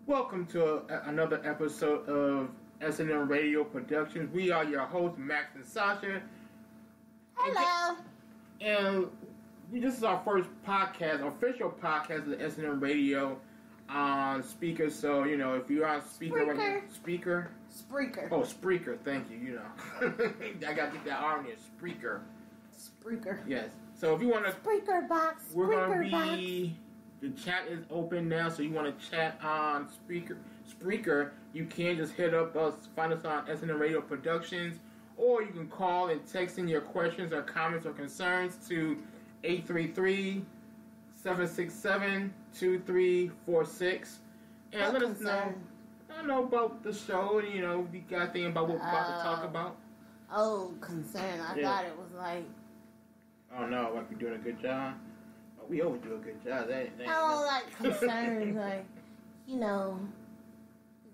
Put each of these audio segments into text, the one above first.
Welcome to another episode of S&M Radio Productions. We are your hosts, Max and Sasha. Hello. And this is our first podcast, official podcast of the S&M Radio on Speaker. So, if you're on Speaker. Spreaker. Oh, Spreaker. Thank you. I got to get that R in there. Spreaker. Yes. So if you want to... Spreaker box. We're going to be... The chat is open now, so you want to chat on Spreaker, you can just hit up us, find us on SNM Radio Productions, or you can call and text in your questions or comments or concerns to 833-767-2346. And let us know about the show, and if you got anything about what we're about to talk about. Oh, concern. I thought it was like... Oh no, like we're doing a good job. We always do a good job. Like concerns, you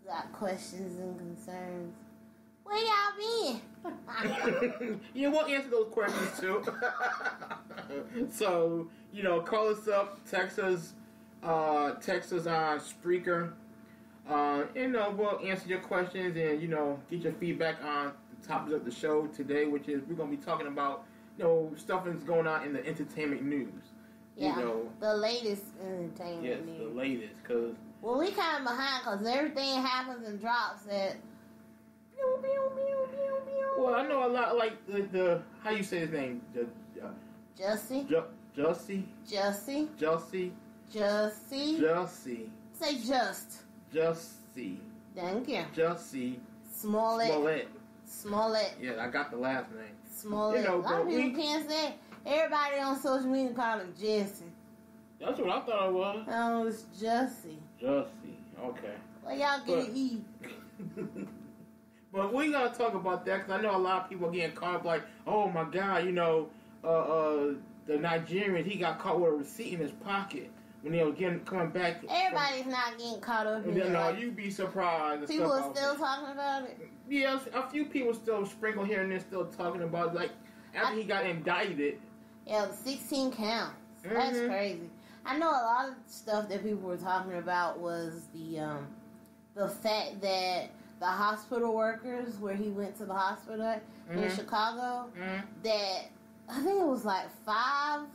got questions and concerns. Where y'all been? Yeah, we'll answer those questions too. So, call us up, text us on Spreaker. We'll answer your questions and, get your feedback on the topics of the show today, which is we're going to be talking about, stuff that's going on in the entertainment news. Yeah, the latest entertainment news. Yes, the latest, because... Well, we kind of behind, because everything happens and drops at... Pew, pew, pew, pew, pew. Well, I know a lot, like, the how you say his name? Jussie? Jussie. Say just. Jussie. Thank you. Jussie. Smollett. Yeah, I got the last name. Smollett. A lot of people can't say. Everybody on social media call him Jussie. That's what I thought it was. Oh, it's Jussie. Jussie. Okay. Well, y'all get to eat. But we gotta talk about that, because I know a lot of people are getting caught up like, oh my God, the Nigerian, he got caught with a receipt in his pocket when they were coming back. Everybody's not getting caught up in it. No, you'd be surprised. People are still talking about it? Yes, a few people still sprinkle here and there still talking about it. Like, after he got indicted. Yeah, 16 counts. Mm-hmm. That's crazy. I know a lot of stuff that people were talking about was the fact that the hospital workers, where he went to the hospital in Chicago, that I think it was like 5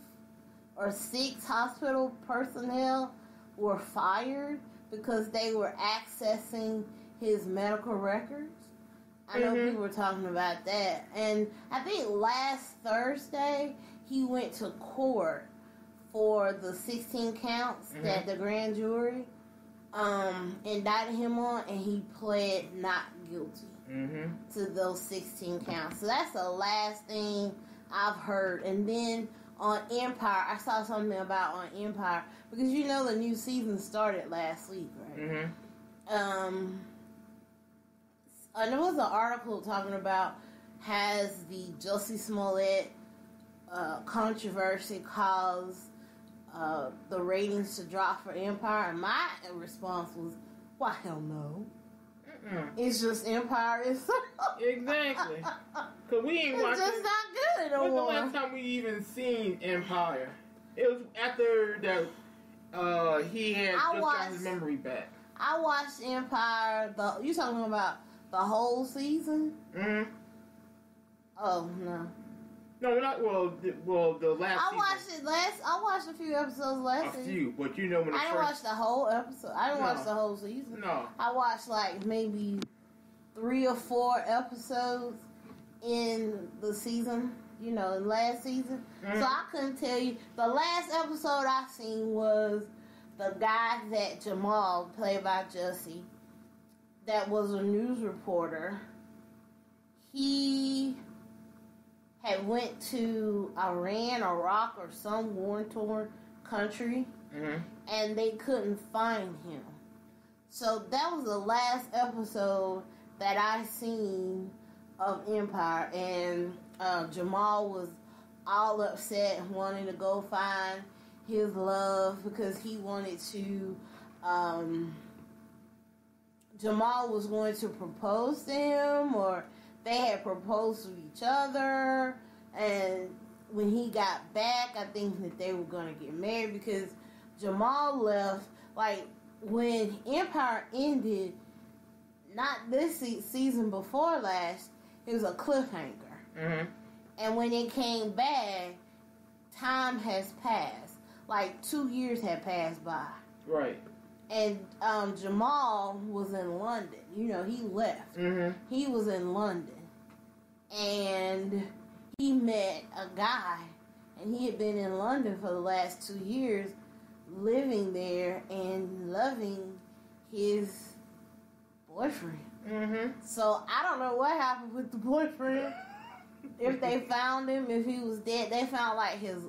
or 6 hospital personnel were fired because they were accessing his medical records. I know people were talking about that. And I think last Thursday, he went to court for the 16 counts that the grand jury indicted him on, and he pled not guilty to those 16 counts. So that's the last thing I've heard. And then on Empire, I saw something about on Empire, because the new season started last week, right? And there was an article talking about, has the Jussie Smollett controversy caused the ratings to drop for Empire? And my response was, why, hell no. It's just Empire itself. Exactly. Because we ain't watching. It's just not good no more. When's the last time we even seen Empire? It was after that he had got his memory back. I watched Empire. You talking about the whole season? Oh, no. No, not the last season. I watched a few episodes last season. A few, but when I didn't watch the whole episode. I didn't watch the whole season. No. I watched like maybe 3 or 4 episodes in the season, in last season. So I couldn't tell you. The last episode I seen was the guy that Jamal, played by Jussie, that was a news reporter. He had went to Iran, Iraq, or some war-torn country, and they couldn't find him. So that was the last episode that I seen of Empire, and Jamal was all upset, wanting to go find his love, because he wanted to... Jamal was going to propose to him, or they had proposed to each other, and when he got back, I think that they were going to get married, because Jamal left, like, when Empire ended, not this season before last, it was a cliffhanger. Mm-hmm. And when it came back, time has passed. Like 2 years had passed by. Right. And Jamal was in London. You know, he left. Mm-hmm. He was in London. And he met a guy. And he had been in London for the last 2 years, living there and loving his boyfriend. Mm-hmm. So I don't know what happened with the boyfriend. If they found him, if he was dead, they found like his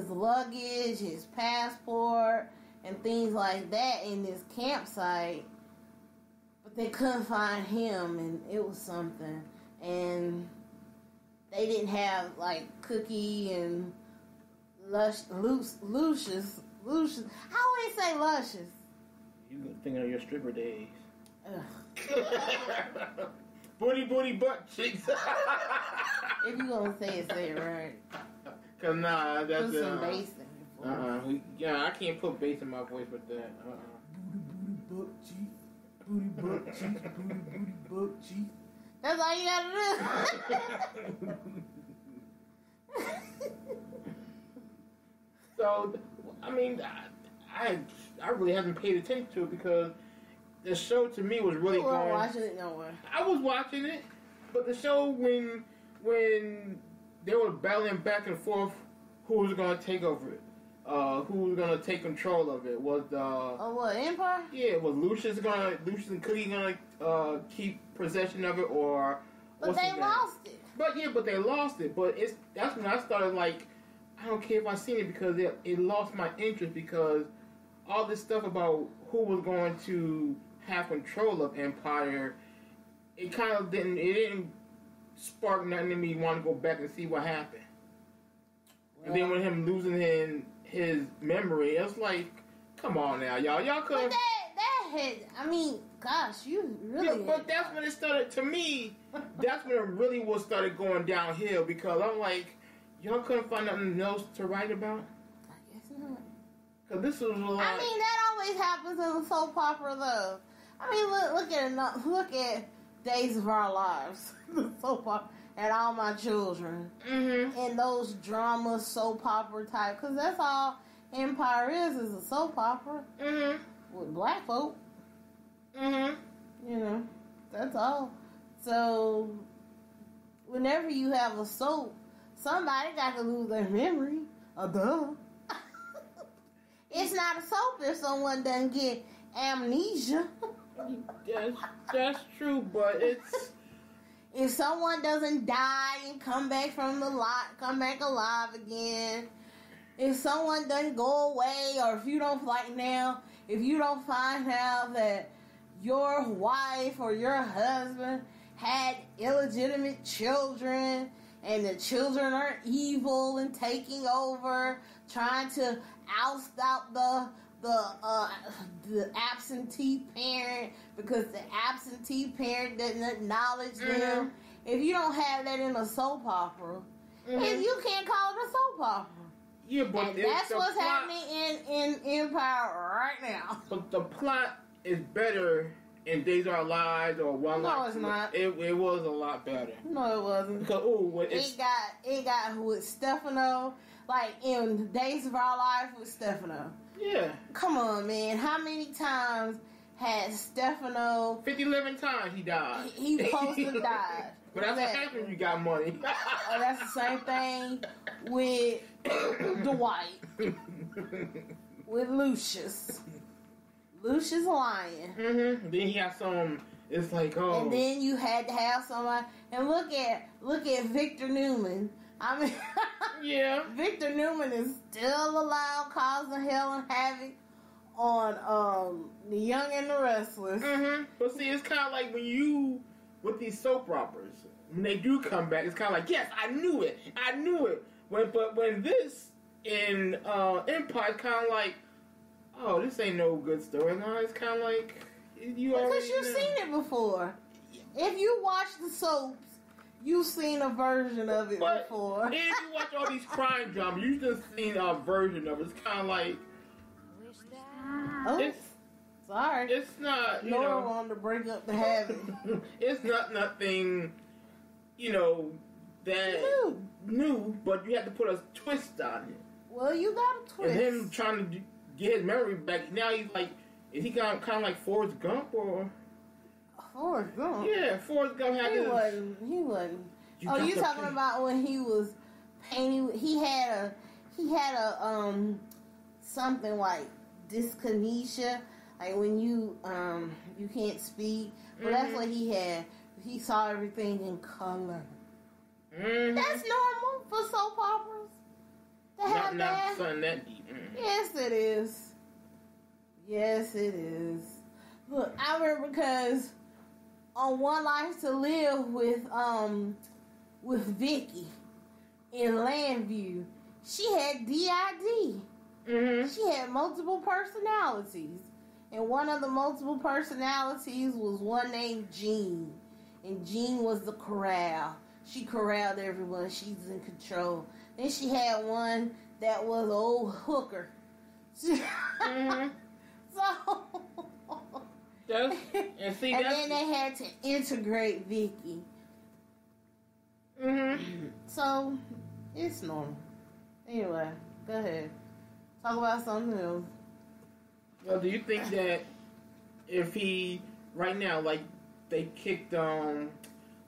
luggage, his passport, and things like that in this campsite. But they couldn't find him, and it was something. And they didn't have like Cookie and Lucius. I always say Luscious. You thinking of your stripper days. Ugh. Booty, butt cheeks. If you gonna say it right. Cause nah, that's Put some bass in it. Yeah, I can't put bass in my voice with that. Booty, butt cheeks. Booty, butt cheeks. Booty, butt cheeks. That's all you gotta do. So, I mean, I really haven't paid attention to it because the show to me was really you weren't going. watching it nowhere. I was watching it, but the show when they were battling back and forth, who was going to take over it? Who was going to take control of it? Was the what, Empire? Yeah, was Lucius and Cookie gonna keep possession of it, or? But they lost it. But they lost it. But that's when I started like, I don't care if I seen it because it lost my interest because all this stuff about who was going to have control of Empire, it kind of didn't spark nothing in me want to go back and see what happened. Well, and then with him losing his memory, it was like, come on now, y'all could. But that had, I mean, gosh, you really. Yeah, but that's when it started. To me, that's when it really started going downhill because I'm like, y'all couldn't find nothing else to write about. I guess not. Cause this was a lot. I mean, that always happens in a soap opera, though. I mean, look at Days of Our Lives, the soap opera, and All My Children, and those drama soap opera type. Cause that's all Empire is a soap opera with black folk. You know, that's all. So whenever you have a soap, somebody got to lose their memory. Duh. It's not a soap if someone doesn't get amnesia. That's true, but it's if someone doesn't die and come back alive again. If someone doesn't go away, or if you don't if you don't find out that your wife or your husband had illegitimate children, and the children are evil and taking over, trying to oust out the absentee parent because the absentee parent doesn't acknowledge them. If you don't have that in a soap opera, if you can't call it a soap opera. Yeah, but and that's what's happening in Empire right now. But the plot is better in Days of Our Lives or One Life. No, it's not. It was a lot better. No, it wasn't. Because it got with Stefano, like in Days of Our Life with Stefano. Yeah. Come on, man. How many times had Stefano? 11 times he died. He supposed to die. But that's what happens when you got money. Oh, that's the same thing with Dwight. With Lucius. Lucius lying. Then he has some. It's like, oh. And then you had to have somebody. And look at Victor Newman. I mean, yeah. Victor Newman is still alive, causing hell and havoc on The Young and the Restless. But see, it's kind of like with these soap operas, when they do come back, it's kind of like, yes, I knew it. But when this in Empire, it's kind of like, oh, this ain't no good storyline. It's kind of like because you've seen it before. If you watch the soaps, you've seen a version of it before. If you watch all these crime dramas, you've just seen a version of it. It's kind of like, Oh, sorry. It's not, Nora wanted to break up the habit. It's not nothing, that new, but you have to put a twist on it. Well, you got a twist. And him trying to get his memory back. Now he's like, is he kind of like Forrest Gump or? Forrest Gump? Yeah, Forrest Gump had He wasn't. You talking about when he was painting? He had a something like dyskinesia, like when you can't speak. But that's what he had. He saw everything in color. Mm-hmm. That's normal for soap operas to have that. Not something that deep. Mm-hmm. Yes, it is. Yes, it is. Look, I remember because on One Life to Live with Vicky in Landview, she had DID. Mm-hmm. She had multiple personalities. And one of the multiple personalities was one named Jean. And Jean was the corral. She corralled everyone. She's in control. Then she had one that was an old hooker. Mm-hmm. So... and then they had to integrate Vicky. Mm-hmm. So, it's normal. Anyway, go ahead. Talk about something else. Well, do you think that if he, right now, like, they kicked,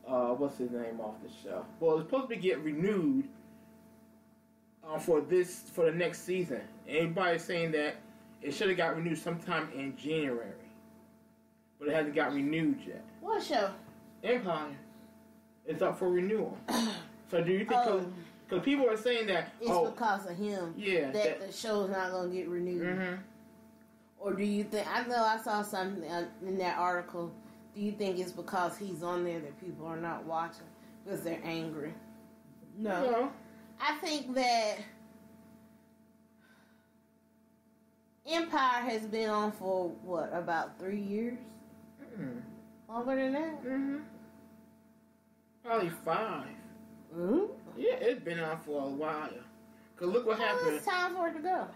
what's his name off the show? Well, it's supposed to get renewed for the next season. Everybody's saying that it should have got renewed sometime in January. But it hasn't got renewed yet. What show? Empire. It's up for renewal. So do you think, because people are saying that... It's because of him that the show's not going to get renewed. Mm-hmm. Or do you think... I know I saw something in that article. Do you think it's because he's on there that people are not watching? Because they're angry? No. I think that Empire has been on for, about 3 years? Mm-hmm. Longer than that? Mm-hmm. Probably 5. Mm-hmm. Yeah, it's been on for a while. Because look what happened. It's time for it to go.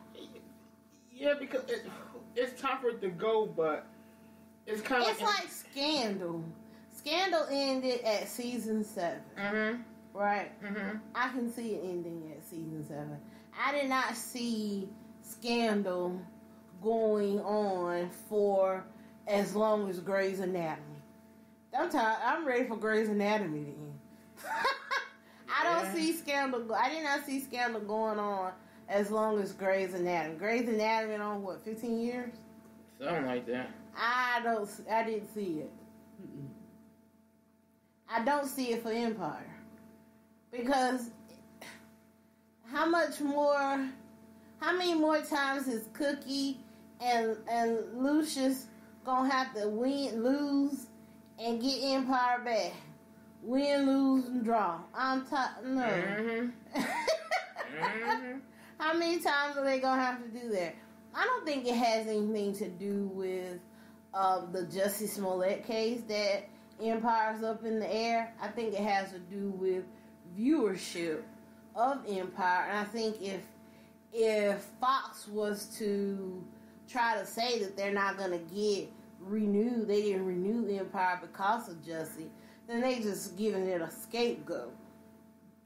Yeah, because it's time for it to go, but it's kind of... It's like Scandal. Scandal ended at season 7. Mm-hmm. Right? Mm-hmm. I can see it ending at season 7. I did not see Scandal going on for as long as Grey's Anatomy. I'm ready for Grey's Anatomy to end. I don't see Scandal. I did not see Scandal going on as long as Grey's Anatomy. Grey's Anatomy on 15 years? Something like that. I didn't see it. Mm-mm. I don't see it for Empire. Because how many more times is Cookie and Lucius gonna have to lose and get Empire back? Win, lose, and draw. No. Mm-hmm. Mm-hmm. How many times are they gonna have to do that? I don't think it has anything to do with the Jussie Smollett case that Empire's up in the air. I think it has to do with viewership of Empire. And I think if Fox was to try to say that they're not gonna get renewed, they didn't renew Empire because of Jussie, then they just giving it a scapegoat.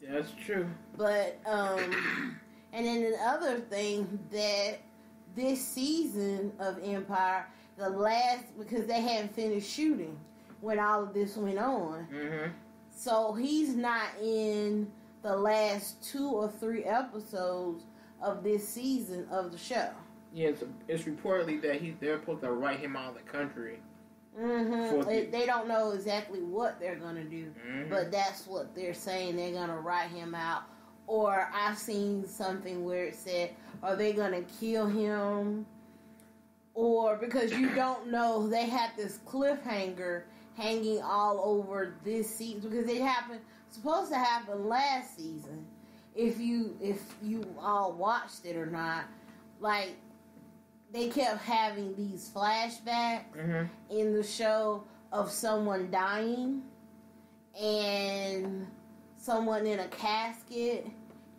That's true. But and then the other thing that this season of Empire, because they hadn't finished shooting when all of this went on. Mm-hmm. So he's not in the last 2 or 3 episodes of this season of the show. Yeah, it's reportedly that they're supposed to write him out of the country. Mm-hmm. They don't know exactly what they're going to do, mm-hmm. but that's what they're saying. They're going to write him out. Or I've seen something where it said, are they going to kill him? Or because you don't know, they had this cliffhanger hanging all over this season because it supposed to happen last season. If you all watched it or not, like they kept having these flashbacks mm-hmm. in the show of someone dying and someone in a casket,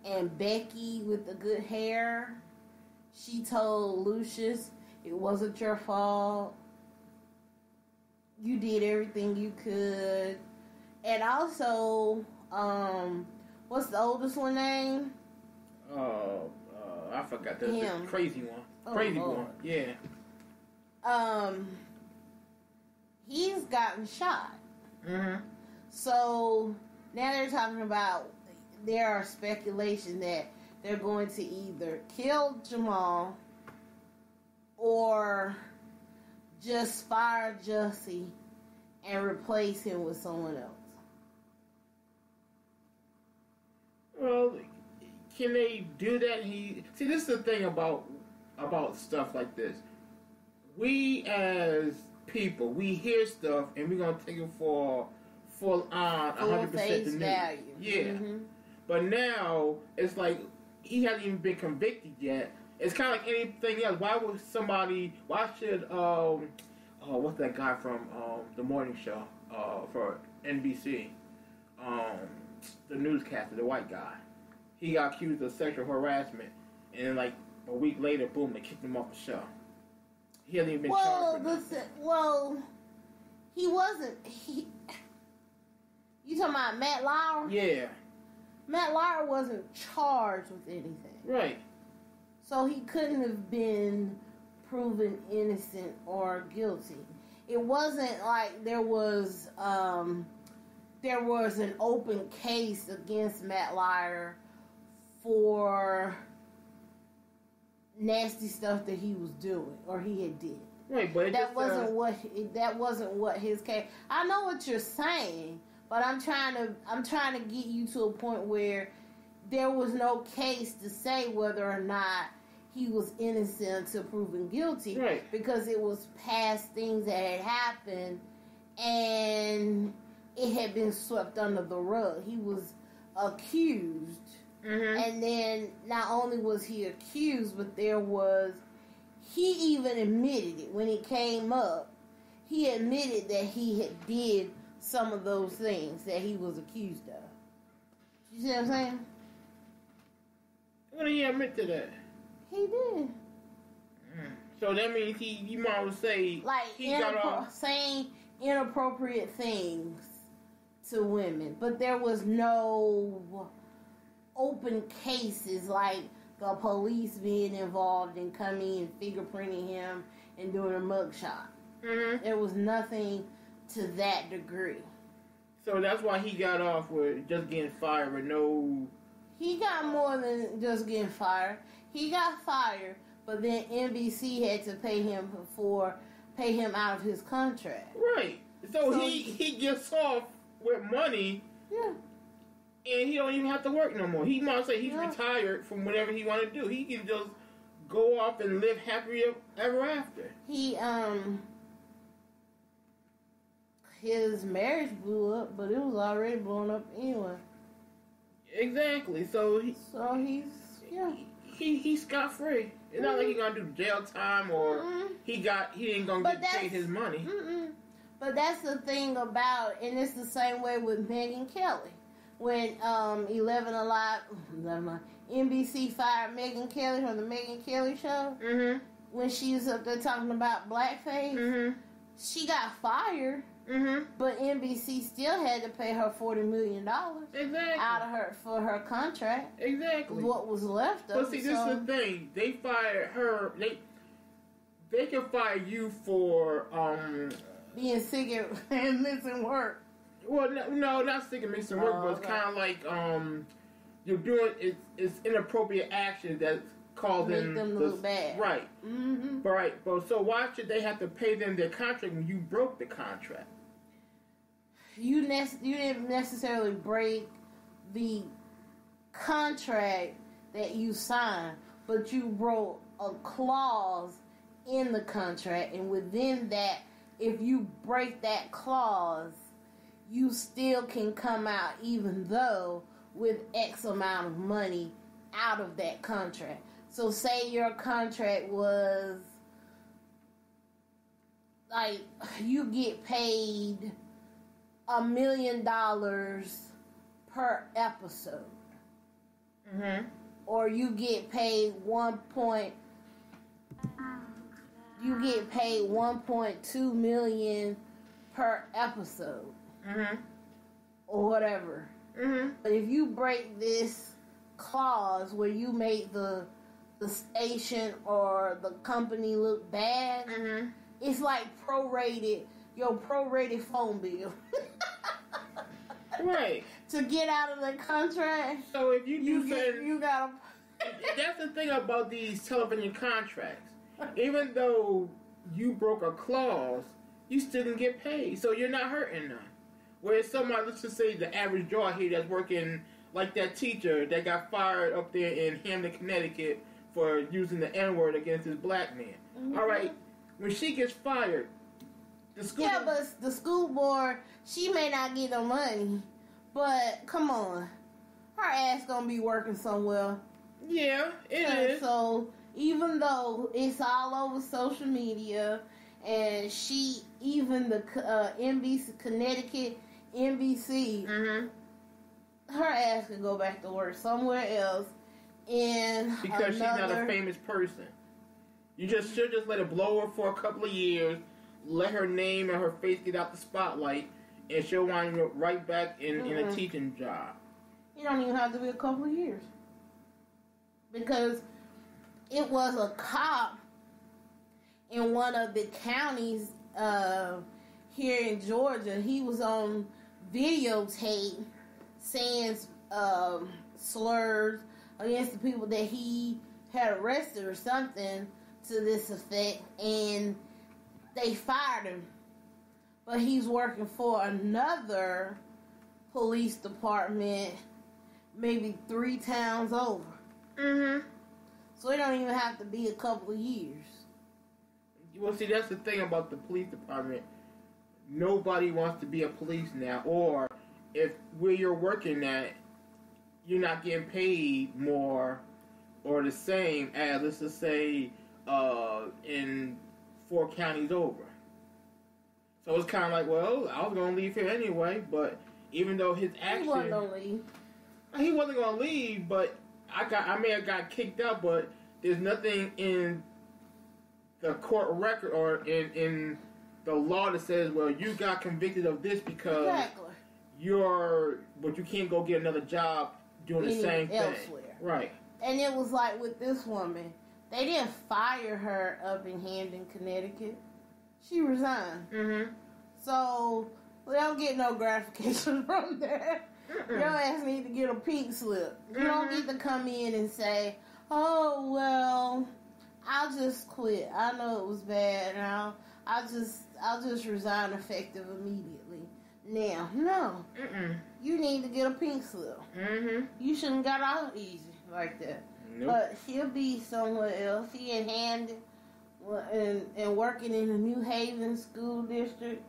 and Becky with the good hair, she told Lucius, It wasn't your fault. You did everything you could. And also, what's the oldest one name? I forgot the crazy one. Crazy one, yeah. He's gotten shot. Mm-hmm. So now they're talking about, there are speculation that they're going to either kill Jamal or just fire Jussie and replace him with someone else. Well, can they do that? See, this is the thing about stuff like this. We as people, we hear stuff and we're gonna take it for full on 100% face the news. value. Yeah. Mm-hmm. But now it's like he hasn't even been convicted yet. It's kind of like anything else. Why should what's that guy from the morning show for NBC? The newscaster, the white guy. He got accused of sexual harassment, and then like a week later, boom, they kicked him off the show. He hasn't even been charged for that. He wasn't. You talking about Matt Lauer? Yeah. Matt Lauer wasn't charged with anything. Right. So he couldn't have been proven innocent or guilty. It wasn't like there was an open case against Matt Lauer for nasty stuff that he was doing or he had did. Right, but that wasn't what his case. I know what you're saying, but I'm trying to get you to a point where there was no case to say whether or not he was innocent until proven guilty. Right. Because it was past things that had happened and it had been swept under the rug. He was accused. Mm-hmm. And then not only was he accused, but he even admitted it. When it came up, he admitted that he had did some of those things that he was accused of. You see what I'm saying? When did he admit to that? He did. So that means you might as well say, like, he got off saying inappropriate things to women, but there was no open cases like the police being involved in coming and fingerprinting him and doing a mugshot. Mm-hmm. There was nothing to that degree. So that's why he got off with just getting fired with no... He got more than just getting fired. He got fired, but then NBC had to pay him out of his contract. Right. So he gets off with money. Yeah. And he don't even have to work no more. He might say he's retired from whatever he want to do. He can just go off and live happy ever after. His marriage blew up, but it was already blown up anyway. Exactly. So he's scot free. It's not like he's gonna do jail time or he ain't gonna get paid his money. But that's the thing about, and it's the same way with Megyn Kelly. When 11 Alive, NBC fired Megyn Kelly from the Megyn Kelly show, when she was up there talking about blackface, she got fired, but NBC still had to pay her $40 million out of her for her contract. Exactly. What was left of it. But see, this is the thing. They fired her. They can fire you for being sick and missing work. Well, no, not sick and missing work, but it's kind of like you're doing it's inappropriate action that's causing them look bad. Right. Mm-hmm. Right. But so why should they have to pay them their contract when you broke the contract? You didn't necessarily break the contract that you signed, but you broke a clause in the contract, and within that, if you break that clause, you still can come out even though with X amount of money out of that contract. So say your contract was like you get paid $1 million per episode. Mm-hmm. Or you get paid you get paid $1.2 million per episode. Mm-hmm. Or whatever. Mm-hmm. But if you break this clause where you make the station or the company look bad, mm-hmm. it's like your prorated phone bill. Right. To get out of the contract. So if you gotta. That's the thing about these television contracts. Even though you broke a clause, you still didn't get paid. So you're not hurting none. Whereas somebody, let's just say the average Joe here that's working, like that teacher that got fired up there in Hamden, Connecticut for using the N-word against this black man. Mm-hmm. All right, when she gets fired, the school... Yeah, but the school board, she may not get no money, but come on. Her ass gonna be working somewhere. Yeah, it is. So, even though it's all over social media, and even the NBC, Connecticut NBC, mm-hmm. her ass could go back to work somewhere else. Because she's not a famous person. You should just let it blow her for a couple of years, let her name and her face get out the spotlight, and she'll wind up right back in a teaching job. You don't even have to be a couple of years. Because it was a cop in one of the counties here in Georgia. He was on videotape saying slurs against the people that he had arrested or something to this effect, and they fired him. But he's working for another police department maybe 3 towns over. Mm-hmm. So it don't even have to be a couple of years. Well, see, that's the thing about the police department. Nobody wants to be a police now. Or if where you're working at, you're not getting paid more or the same as, let's just say, in 4 counties over. So it's kind of like, well, I was going to leave here anyway, but even though his action... He wasn't going to leave. He wasn't going to leave, but I may have got kicked out, but there's nothing in the court record or in the law that says, well, you got convicted of this because but you can't go get another job doing the same thing. Right. And it was like with this woman, they didn't fire her up in Hamden, Connecticut. She resigned. Mm-hmm. So we don't get no gratification from that. Your ass need to get a pink slip. You don't need to come in and say, oh, well, I'll just quit. I know it was bad, and I'll just resign effective immediately. Now, no. You need to get a pink slip. Mm-hmm. You shouldn't got out easy like that. Nope. But she'll be somewhere else. She in Hamden and working in the New Haven school district.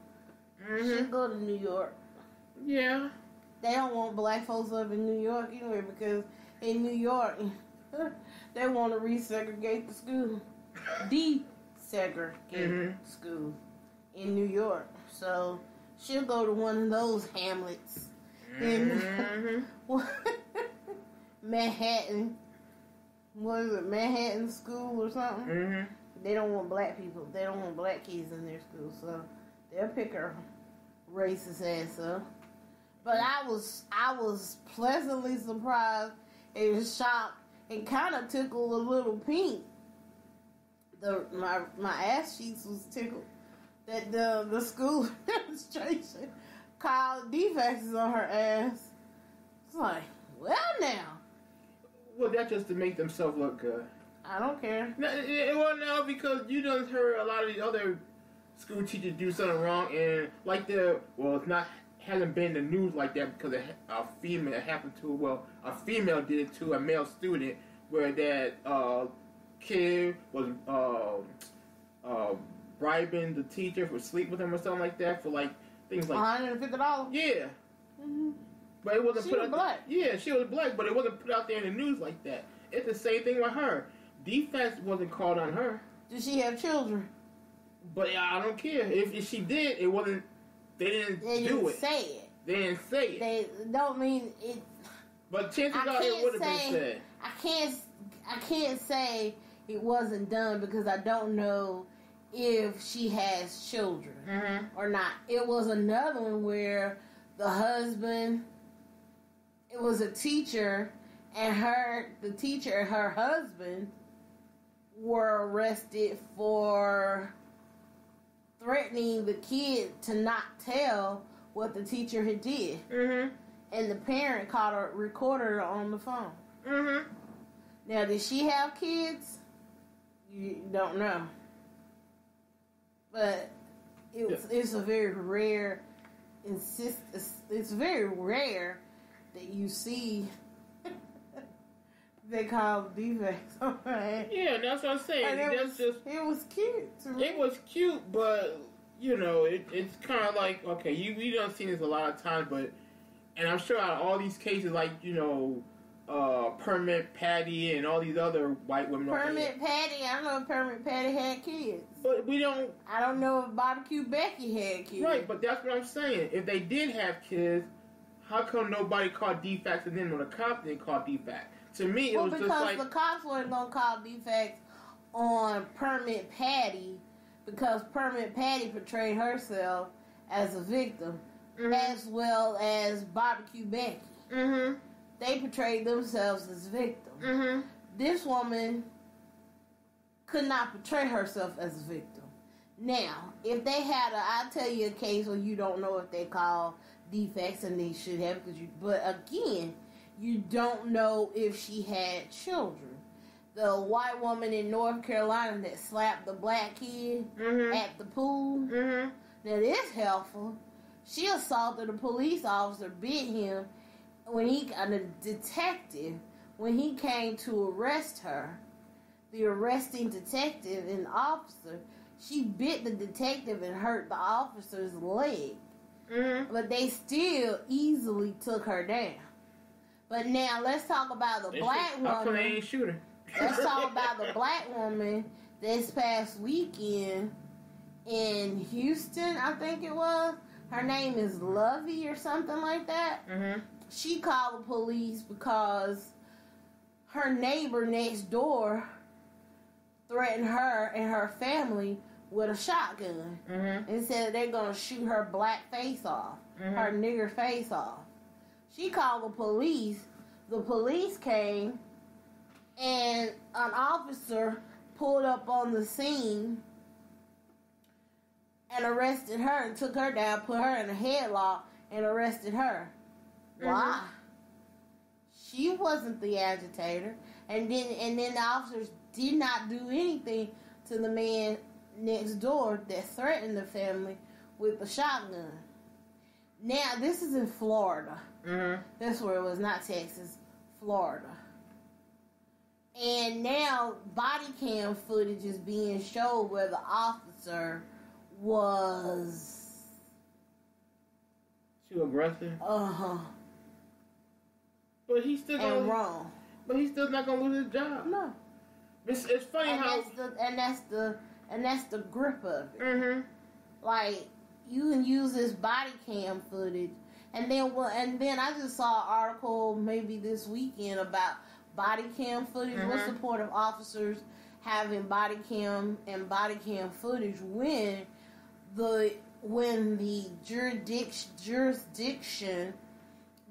Mm-hmm. She'll go to New York. Yeah. They don't want black folks up in New York anyway because in New York, they want to resegregate the school. Desegregate school in New York. So she'll go to one of those hamlets in Manhattan. What is it, Manhattan School or something? Mm-hmm. They don't want black people. They don't want black kids in their school. So they'll pick her racist ass up. But I was pleasantly surprised and shocked and kind of tickled a little pink. My ass cheeks was tickled that the school administration called defects on her ass. It's like, well now. Well, that's just to make themselves look good. I don't care. Well, no, because you done heard a lot of these other school teachers do something wrong, and like it's not. Hasn't been in the news like that because a female happened to. Well, a female did it to a male student where that kid was bribing the teacher for sleep with him or something like that for like things like $150. Yeah. Mm-hmm. But it wasn't she was black. Yeah, she was black, but it wasn't put out there in the news like that. It's the same thing with her. Defense wasn't called on her. Did she have children? But I don't care. If she did, it wasn't. They didn't say it. They didn't say it. They don't mean it. But chances are it would have been said. I can't say it wasn't done because I don't know if she has children or not. It was another one where the husband, it was a teacher, and the teacher and her husband were arrested for threatening the kid to not tell what the teacher had did. And the parent recorded her on the phone. Now, did she have kids? You don't know. But it's a very rare it's very rare that you see they call defects. Yeah, that's what I'm saying. It was cute. It was cute, but you know, it's kind of like, okay, we don't see this a lot of times, but, and I'm sure out of all these cases, like, you know, Permit Patty and all these other white women. Permit Patty, I know Permit Patty had kids. But we don't. I don't know if Barbecue Becky had kids. Right, but that's what I'm saying. If they did have kids, how come nobody called defects and then when the cops didn't call defects? To me, it was just like... because the cops weren't going to call defects on Permit Patty because Permit Patty portrayed herself as a victim as well as Barbecue Becky. They portrayed themselves as victims. This woman could not portray herself as a victim. Now, if they had I'll tell you a case where you don't know if they call defects, and they should have, but again, you don't know if she had children. The white woman in North Carolina that slapped the black kid at the pool, now this helpful. She assaulted a police officer, bit him, a detective, when he came to arrest her, the arresting detective and officer, she bit the detective and hurt the officer's leg. But they still easily took her down. But now let's talk about the black woman. They ain't shoot her. Let's talk about the black woman this past weekend in Houston, I think it was. Her name is Lovey or something like that. She called the police because her neighbor next door threatened her and her family with a shotgun and said they're going to shoot her black face off, her nigger face off. She called the police. The police came, and an officer pulled up on the scene and arrested her and took her down, put her in a headlock, and arrested her. Why? She wasn't the agitator. And then the officers did not do anything to the man next door that threatened the family with the shotgun. Now, this is in Florida. That's where it was, not Texas, Florida. And now body cam footage is being showed where the officer was... too aggressive? But he's still and wrong. But he's still not gonna lose his job. No. It's funny how... That's the grip of it. Like, you can use this body cam footage, and then I just saw an article maybe this weekend about body cam footage. What's the point of officers having body cam and body cam footage when the jurisdiction,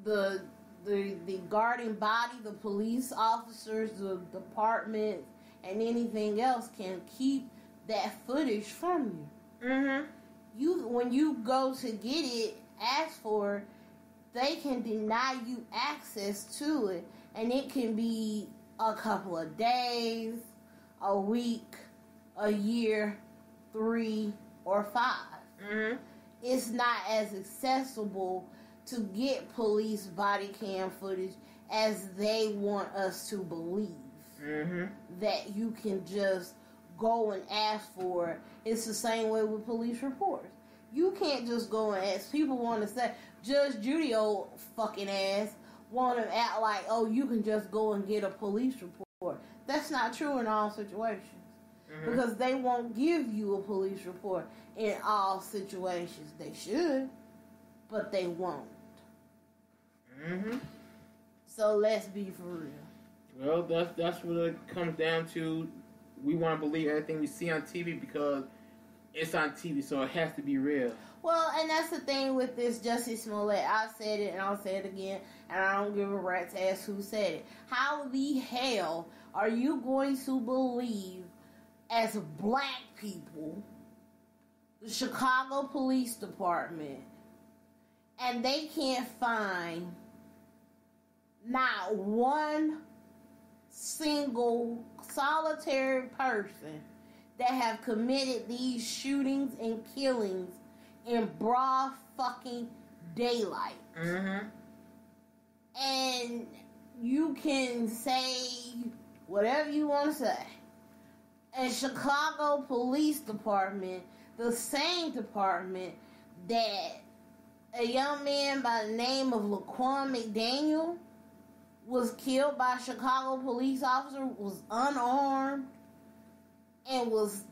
the guarding body, the police officers, the department, and anything else can keep that footage from you. When you go to get it, ask for it, they can deny you access to it, and it can be a couple of days, a week, a year, 3 or 5. It's not as accessible to get police body cam footage as they want us to believe. That you can just go and ask for it. It's the same way with police reports. You can't just go and ask. People want to say, Judge Judy, old fucking ass, want to act like, oh, you can just go and get a police report. That's not true in all situations. Because they won't give you a police report in all situations. They should, but they won't. So let's be for real. Well, that's what it comes down to. We want to believe everything we see on TV because it's on TV, so it has to be real. Well, and that's the thing with this Jussie Smollett. I said it, and I'll say it again, and I don't give a rat's ass who said it. How the hell are you going to believe, as black people, the Chicago Police Department, and they can't find not one single solitary person that have committed these shootings and killings in broad fucking daylight? Mm-hmm. And you can say whatever you want to say. And Chicago Police Department, the same department that a young man by the name of Laquan McDaniel was killed by a Chicago police officer, was unarmed, and was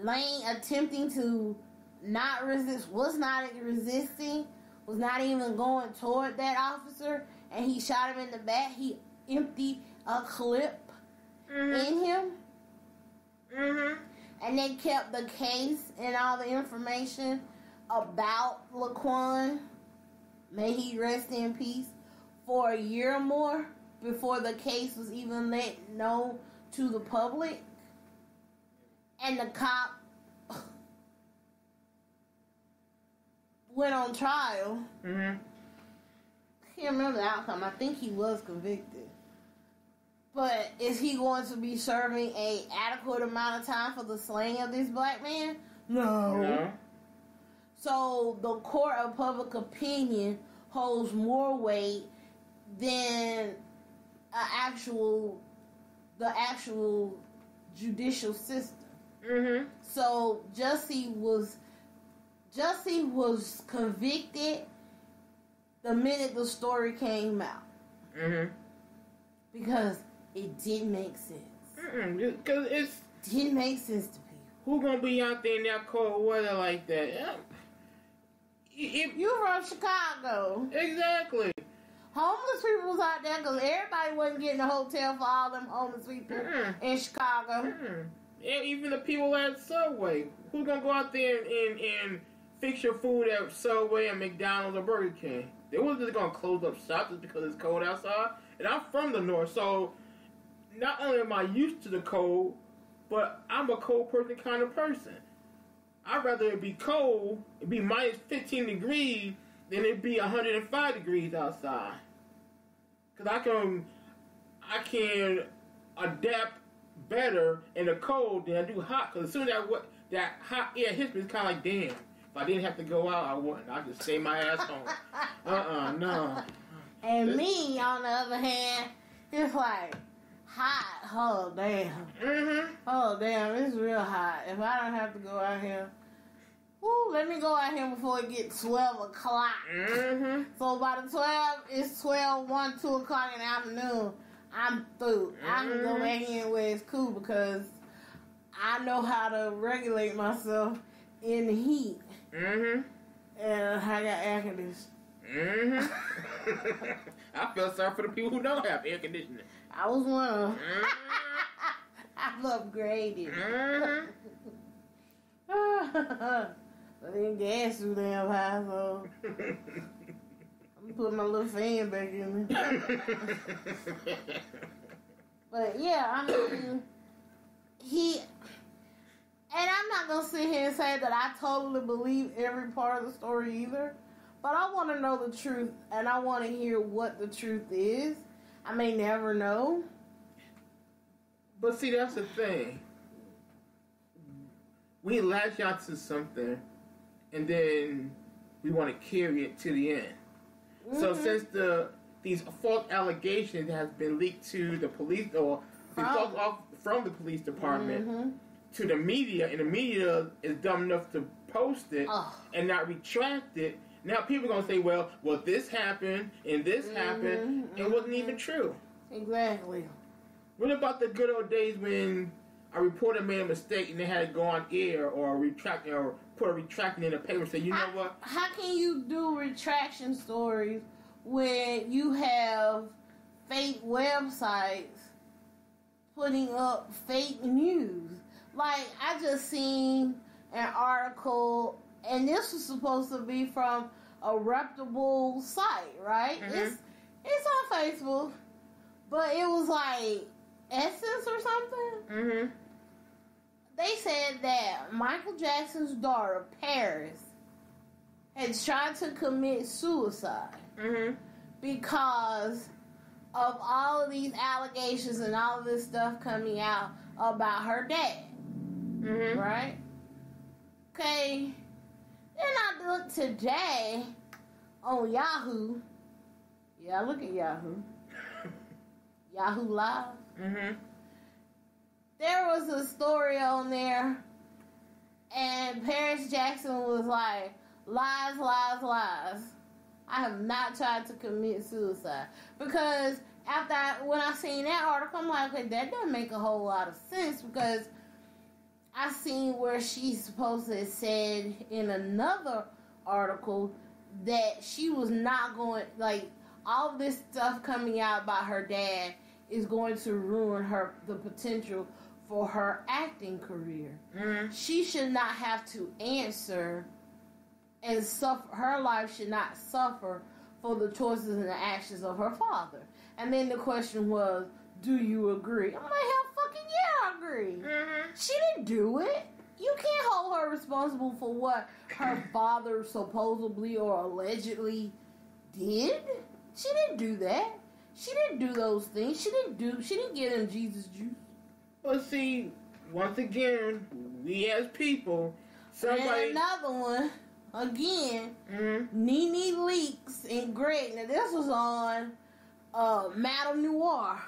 attempting to not resist, was not resisting, was not even going toward that officer, and he shot him in the back. He emptied a clip in him. Mm-hmm. And they kept the case and all the information about Laquan, may he rest in peace, for a year or more before the case was even let known to the public. And the cop went on trial. Mm-hmm. I can't remember the outcome. I think he was convicted. But is he going to be serving an adequate amount of time for the slaying of this black man? No. So the court of public opinion holds more weight than the actual judicial system. Mm-hmm. So Jussie was convicted the minute the story came out. Mm-hmm. Because it didn't make sense. Because it didn't make sense to people. Who gonna be out there in that cold weather like that? You from Chicago. Exactly. Homeless people was out there because everybody wasn't getting a hotel for all them homeless people in Chicago. And even the people at Subway. Who's gonna go out there and fix your food at Subway and McDonald's or Burger King? They wasn't just gonna close up shop just because it's cold outside. And I'm from the north, so not only am I used to the cold, but I'm a cold person kind of person. I'd rather it be cold, it be minus 15 degrees, than it be 105 degrees outside. Because I can adapt better in the cold than I do hot. Because as soon as that hot air hits me, it's kind of like, damn, if I didn't have to go out, I wouldn't. I'd just stay my ass home. No. And me, on the other hand, it's like, hot. Oh, damn. Mm-hmm. Oh, damn, it's real hot. If I don't have to go out here, let me go out here before it gets 12 o'clock. Mm-hmm. So by the 12, it's 12, 1, 2 o'clock in the afternoon. I'm through. Mm-hmm. I can go back in where it's cool because I know how to regulate myself in the heat. Mm-hmm. And I got air conditioning. Mm-hmm. I feel sorry for the people who don't have air conditioning. I was one of them. I've upgraded. But then gas too damn high, so I'm putting my little fan back in there. But yeah, I mean, and I'm not gonna sit here and say that I totally believe every part of the story either. But I want to know the truth, and I want to hear what the truth is. I may never know. But see, that's the thing. We latch onto something, and then we want to carry it to the end. Mm-hmm. So since these false allegations has been leaked to the police, or from the police department to the media, and the media is dumb enough to post it and not retract it, now people are going to say, well, this happened, and this happened, and it wasn't even true. Exactly. What about the good old days when a reporter made a mistake and they had to go on air or retract or put a retraction in the paper and say, you know what? How can you do retraction stories when you have fake websites putting up fake news? Like, I just seen an article, and this was supposed to be from a reputable site, right? Mm-hmm. It's on Facebook, but it was like Essence or something. Mm-hmm. They said that Michael Jackson's daughter, Paris, had tried to commit suicide because of all of these allegations and all of this stuff coming out about her dad. Right? Okay. Then I look today on Yahoo. Yeah, I look at Yahoo. Yahoo Live. There was a story on there, and Paris Jackson was like, lies, lies, lies. I have not tried to commit suicide. Because when I seen that article, I'm like, okay, that doesn't make a whole lot of sense, because I seen where she's supposed to have said in another article that she was not going, like, all this stuff coming out about her dad is going to ruin the potential for her acting career. She should not have to answer and suffer. Her life should not suffer for the choices and the actions of her father. And then the question was, do you agree? I'm like, hell fucking yeah, I agree. She didn't do it. You can't hold her responsible for what her father supposedly or allegedly did. She didn't do that. She didn't do those things. She didn't get him Jesus juice. Well, see, once again, we as people, somebody... And another one, again, Nene Leakes and Greg. Now, this was on Madame Noir.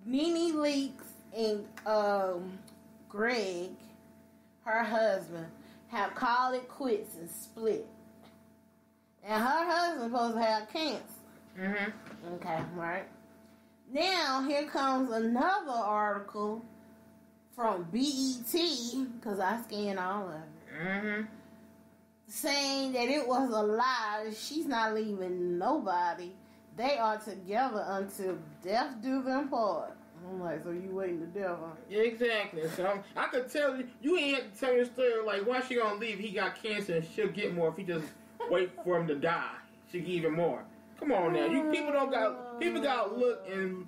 Nene Leakes and Greg, her husband, have called it quits and split. And her husband's supposed to have cancer. Okay, right. Now, here comes another article from BET, because I scanned all of it, saying that it was a lie. She's not leaving nobody. They are together until death do them part. I'm like, so you waiting to death, huh? Yeah, exactly. So I could tell you ain't have to tell your story like, why she gonna leave? He got cancer and she'll get more if he just wait for him to die. She'll get even more. Come on now, people got to look and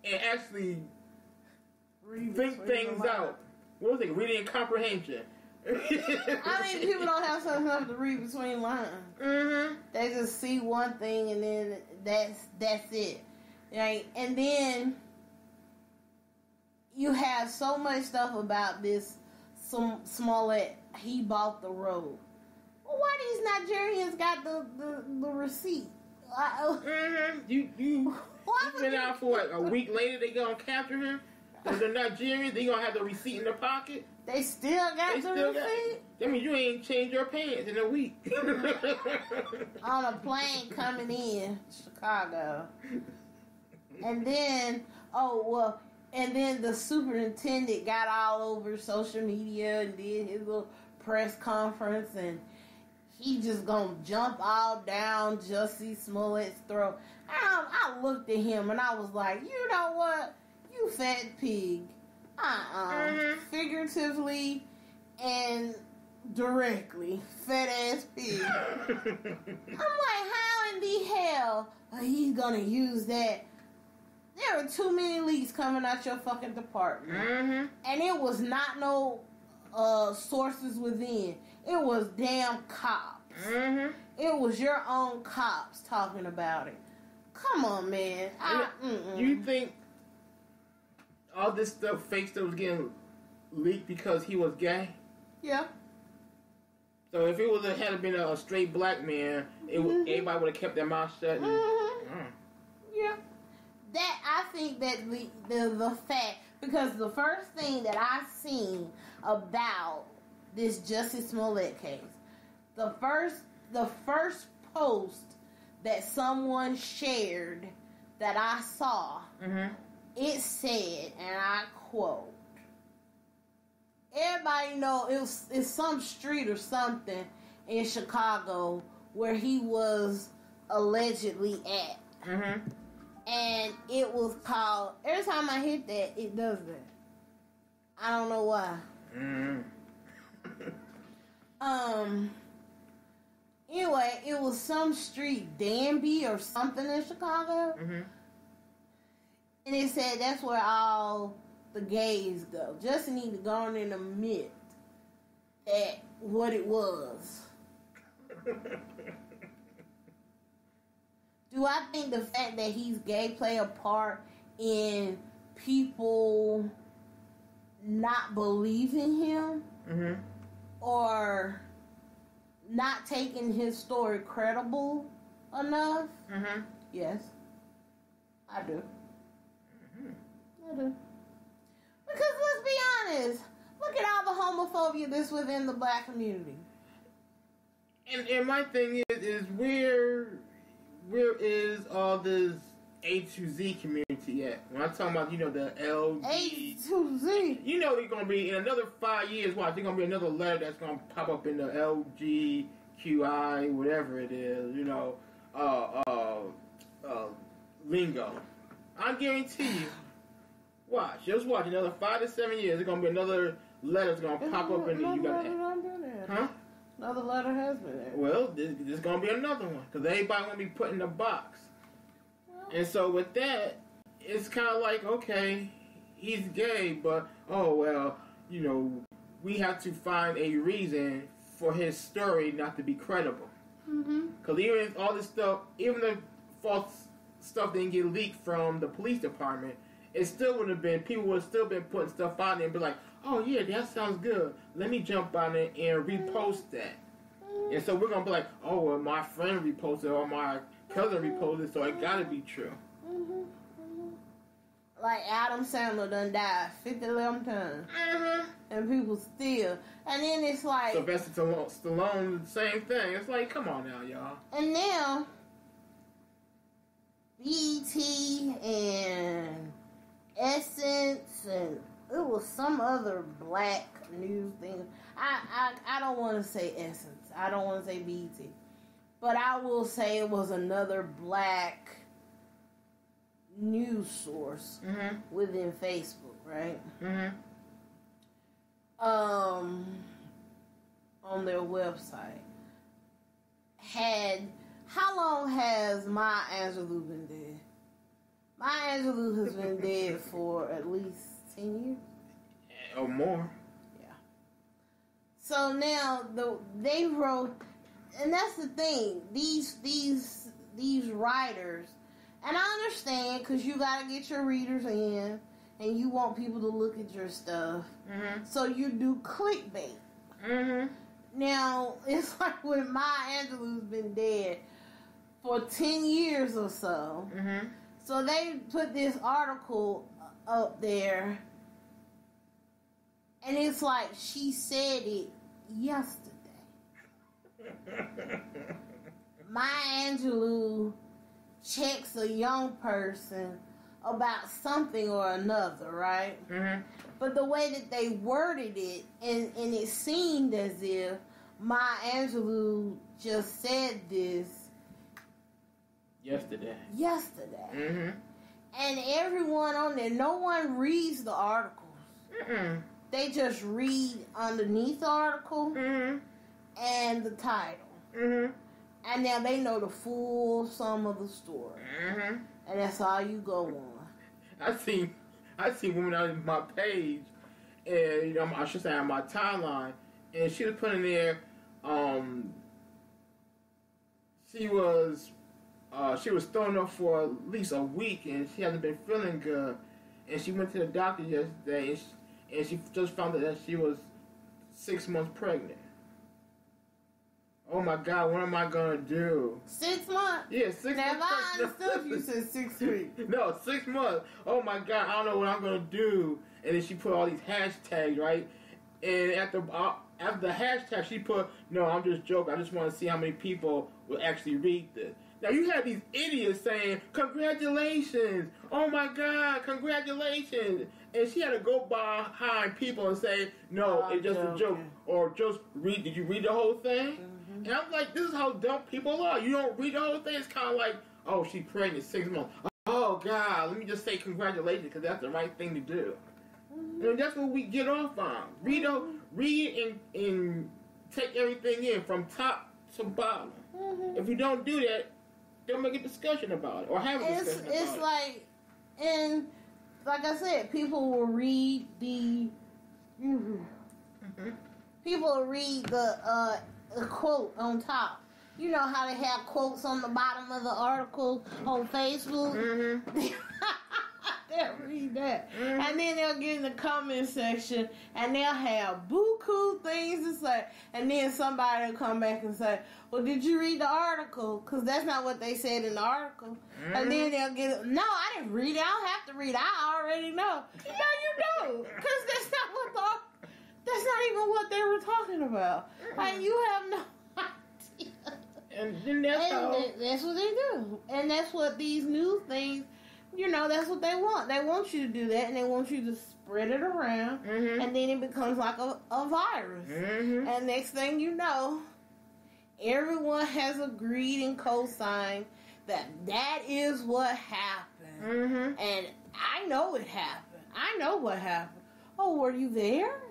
actually think things out. What was it? Reading comprehension. I mean, people don't have something enough to read between lines. They just see one thing and then that's it. Right? And then you have so much stuff about this Smollett. He bought the road. Well, why these Nigerians got the receipt? You've been out for a week later. They gonna capture him. The Nigerians, they gonna have the receipt in their pocket. They still got the receipt. That means you ain't changed your pants in a week. On a plane coming in Chicago, and then the superintendent got all over social media and did his little press conference, and he just gonna jump all down Jussie Smollett's throat. I looked at him and I was like, you know what? You fat pig. Figuratively and directly. Fat ass pig. I'm like, how in the hell are you gonna use that? There are too many leaks coming out your fucking department. And it was not no sources within. It was damn cops. It was your own cops talking about it. Come on, man. You think all this stuff, fake stuff, was getting leaked because he was gay? Yeah. So if it had been a straight black man, everybody would have kept their mouth shut. Yeah. That, I think that the fact, because the first thing that I seen about this Jussie Smollett case, the first post that someone shared that I saw, it said, and I quote, everybody know it's some street or something in Chicago where he was allegedly at. And it was called, every time I hit that, it does that. I don't know why. Anyway, it was some street, Danby or something in Chicago. Mm-hmm. And it said that's where all the gays go. Jussie need to go on and admit that what it was. Do I think the fact that he's gay play a part in people not believing him? Mm-hmm. Or not taking his story credible enough? Mm-hmm. Yes. I do. Mm-hmm. I do. Because let's be honest, look at all the homophobia that's within the black community. And my thing is where is all this A to Z community at? When I'm talking about, the LG. A to Z. There's going to be, in another 5 years, watch, there's going to be another letter that's going to pop up in the LGQI, whatever it is, lingo. I guarantee you. Just watch, another 5 to 7 years, there's going to be another letter that's going to pop up in the, Huh? Another letter has been there. Well, there's going to be another one, because everybody going to be put in the box. And so with that, it's kind of like, okay, he's gay, but, we have to find a reason for his story not to be credible. Because even if all this stuff, even the false stuff didn't get leaked from the police department, it still would have been, people would have still been putting stuff out there and be like, oh yeah, that sounds good. Let me jump on it and repost that. And so we're going to be like, oh, well, my friend reposted or my cousin reposted, so it got to be true. Like Adam Sandler done died 50-11 times. And people still. And then it's like... Sylvester Stallone, same thing. It's like, come on now, y'all. And now, BET and Essence and it was some other black news thing. I don't want to say Essence. I don't want to say BET. But I will say it was another black news source within Facebook, right? On their website. How long has Maya Angelou been dead? Maya Angelou has been dead for at least 10 years. Or more. Yeah. So now they wrote, and that's the thing. These writers, and I understand because you got to get your readers in, and you want people to look at your stuff. So you do clickbait. Now it's like when Maya Angelou's been dead for 10 years or so. So they put this article up there, and it's like she said it yesterday. Maya Angelou checks a young person about something or another, right? But the way that they worded it, and it seemed as if Maya Angelou just said this yesterday. And everyone on there, no one reads the articles. They just read underneath the article and the title. And now they know the full sum of the story. And that's all you go on. I see women on my page, and I should say on my timeline, and she was putting there, she was thrown up for at least a week, and she hasn't been feeling good. And she went to the doctor yesterday, and she just found out that she was 6 months pregnant. Oh my God, what am I gonna do? 6 months? Yeah, 6 months. Now, I understood if you said 6 weeks. No, 6 months. Oh my God, I don't know what I'm gonna do. And then she put all these hashtags, right? And after the hashtag, she put, no, I'm just joking. I just want to see how many people will actually read this. Now, you have these idiots saying, congratulations. Oh my God, congratulations. And she had to go behind people and say, no, it's just a joke. Or just read, did you read the whole thing? And I'm like, this is how dumb people are. You don't read the whole thing. It's kind of like, oh, she's pregnant 6 months. Oh, God, let me just say congratulations because that's the right thing to do. And that's what we get off on. Read and take everything in from top to bottom. Mm-hmm. If you don't do that, they'll make a discussion about it or have a discussion about it. It's like, and like I said, people will read the. Mm-hmm. People will read the quote on top. You know how they have quotes on the bottom of the article on Facebook? Mm-hmm. They'll read that. Mm-hmm. And then they'll get in the comment section and they'll have buku things to say. And then somebody will come back and say, well, did you read the article? Because that's not what they said in the article. Mm-hmm. And then they'll get, no, I didn't read it. I don't have to read it. I already know. No, you don't. Because that's not even what they were talking about. Mm-hmm. Like, you have no idea. And then that's what they do. And that's what these news things, you know, that's what they want. They want you to do that, and they want you to spread it around, mm-hmm. and then it becomes like a virus. Mm-hmm. And next thing you know, everyone has agreed and co-signed that is what happened. Mm-hmm. And I know it happened. I know what happened. Oh, were you there?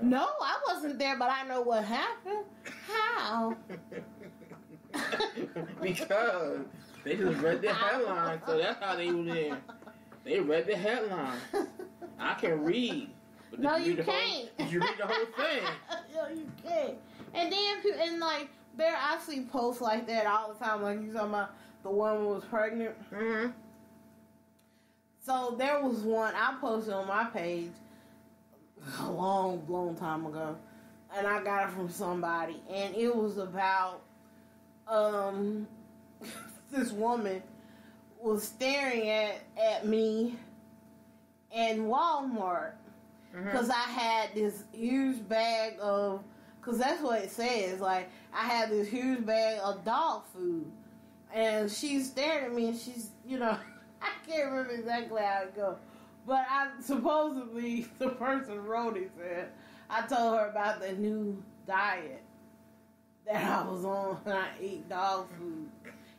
No, I wasn't there, but I know what happened. How? Because they just read the headline, so that's how they was in. They read the headline. I can read. But no, you can't. Did you read the whole thing? No, you can't. And then, like, I see posts like that all the time. Like, you talking about the woman who was pregnant. Mm-hmm. So there was one I posted on my page a long time ago, and I got it from somebody, and it was about this woman was staring at me in Walmart because I had this huge bag of, because that's what it says, like, I had this huge bag of dog food, and she's staring at me, and she's, you know, I can't remember exactly how it goes. But supposedly, the person wrote it said, I told her about the new diet that I was on and I ate dog food.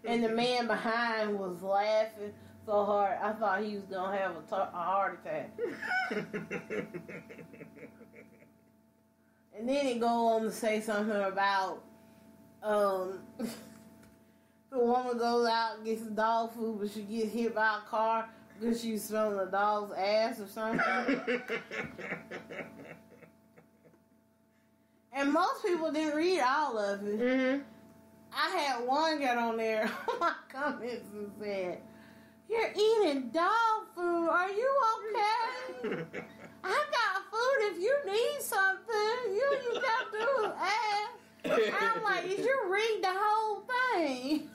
And the man behind was laughing so hard, I thought he was going to have a heart attack. And then it go on to say something about, the woman goes out and gets dog food, but she gets hit by a car because she's smelling a dog's ass or something. And most people didn't read all of it. Mm-hmm. I had one get on there on my comments and said, "You're eating dog food. Are you okay? I got food if you need something. You got to do is ask." I'm like, "Did you read the whole thing?"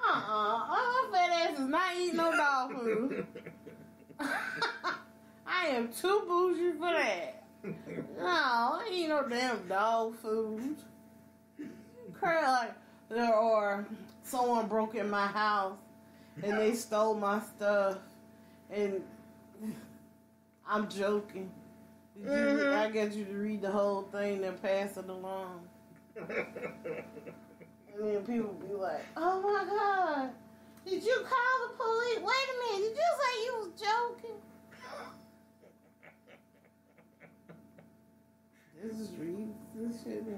My fat ass is not eating no dog food. I am too bougie for that. No, I ain't no damn dog food. Or someone broke in my house and they stole my stuff, and I'm joking. I get you to read the whole thing and pass it along. And then people be like, "Oh my God, did you call the police? Wait a minute, did you say you was joking?"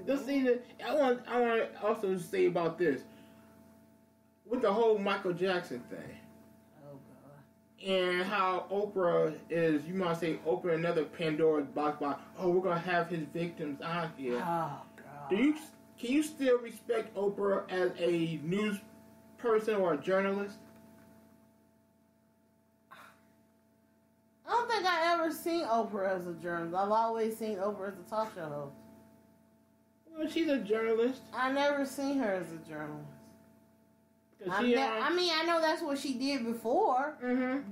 This shit. I want to also say about this with the whole Michael Jackson thing. Oh God. And how Oprah is, you might say, open another Pandora's box by, oh, we're gonna have his victims on here. Oh God. Can you still respect Oprah as a news person or a journalist? I don't think I ever seen Oprah as a journalist. I've always seen Oprah as a talk show host. Well, she's a journalist. I never seen her as a journalist. I know that's what she did before,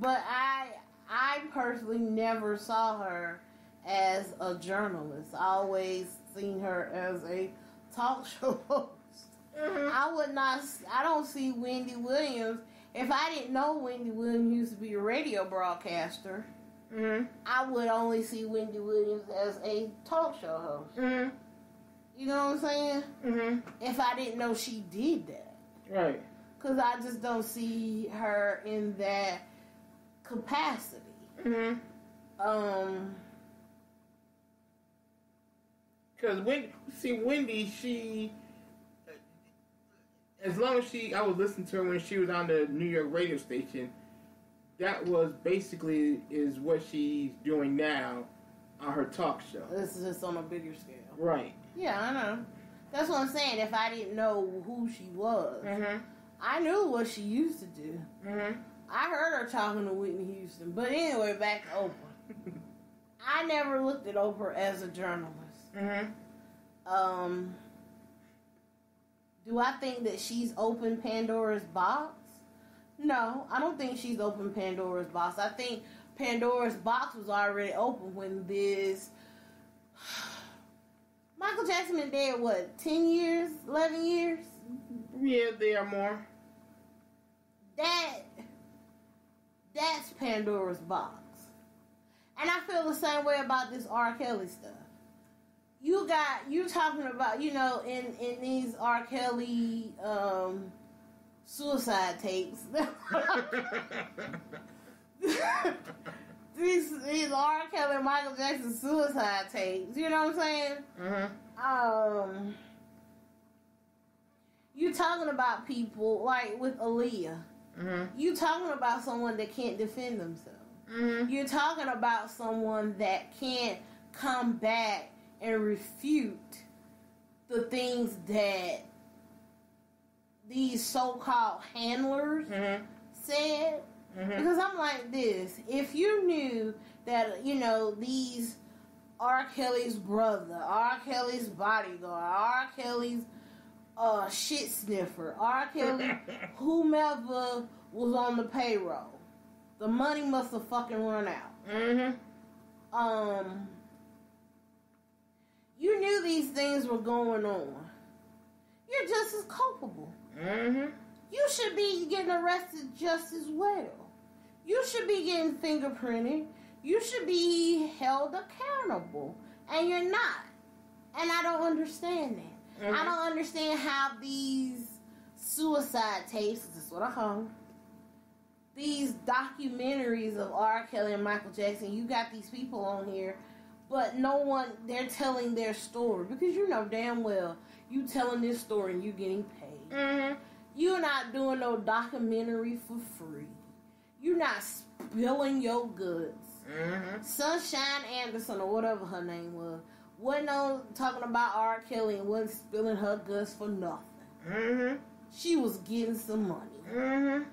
but I personally never saw her as a journalist. I always seen her as a talk show host. I don't see Wendy Williams. If I didn't know Wendy Williams used to be a radio broadcaster, I would only see Wendy Williams as a talk show host. You know what I'm saying? If I didn't know she did that. Right. Because I just don't see her in that capacity. Because Wendy, as long as I was listening to her when she was on the New York radio station, that was basically is what she's doing now on her talk show. This is just on a bigger scale. Right. Yeah, I know. That's what I'm saying. If I didn't know who she was, Mm-hmm. I knew what she used to do. Mm-hmm. I heard her talking to Whitney Houston. But anyway, back to Oprah. I never looked at Oprah as a journalist. Mm-hmm. Do I think that she's opened Pandora's box? No, I don't think she's opened Pandora's box. I think Pandora's box was already open when this... Michael Jackson been dead, what, 10 years? 11 years? Yeah, there are more. That's Pandora's box. And I feel the same way about this R. Kelly stuff. You talking about, in these R. Kelly suicide tapes. these R. Kelly and Michael Jackson suicide tapes. You know what I'm saying? Mm-hmm. You talking about people like with Aaliyah. Mm-hmm. You talking about someone that can't defend themselves. Mm-hmm. You're talking about someone that can't come back and refute the things that these so-called handlers said. Mm-hmm. Because I'm like this. If you knew that, these R. Kelly's brother, R. Kelly's bodyguard, R. Kelly's shit sniffer, R. Kelly, whomever was on the payroll, the money must have fucking run out. Mm-hmm. You knew these things were going on. You're just as culpable. Mm-hmm. You should be getting arrested just as well. You should be getting fingerprinted. You should be held accountable. And you're not. And I don't understand that. Mm-hmm. I don't understand how these suicide tapes, this is what I call them, these documentaries of R. Kelly and Michael Jackson, you got these people on here, but no one, they're telling their story. Because you know damn well, you telling this story and you getting paid. Mm-hmm. You're not doing no documentary for free. You're not spilling your goods. Mm-hmm. Sunshine Anderson, or whatever her name was, wasn't on talking about R. Kelly and wasn't spilling her guts for nothing. Mm-hmm. She was getting some money. Mm-hmm.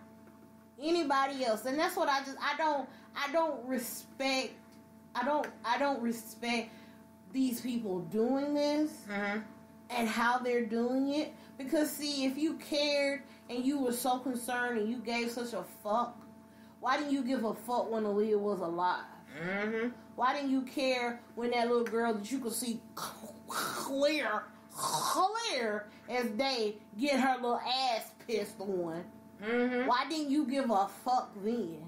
Anybody else, and that's what I don't respect these people doing this and how they're doing it. Because see, if you cared and you were so concerned and you gave such a fuck, why didn't you give a fuck when Aaliyah was alive? Mm-hmm. Why didn't you care when that little girl that you could see clear as day get her little ass pissed on? Mm-hmm. Why didn't you give a fuck then?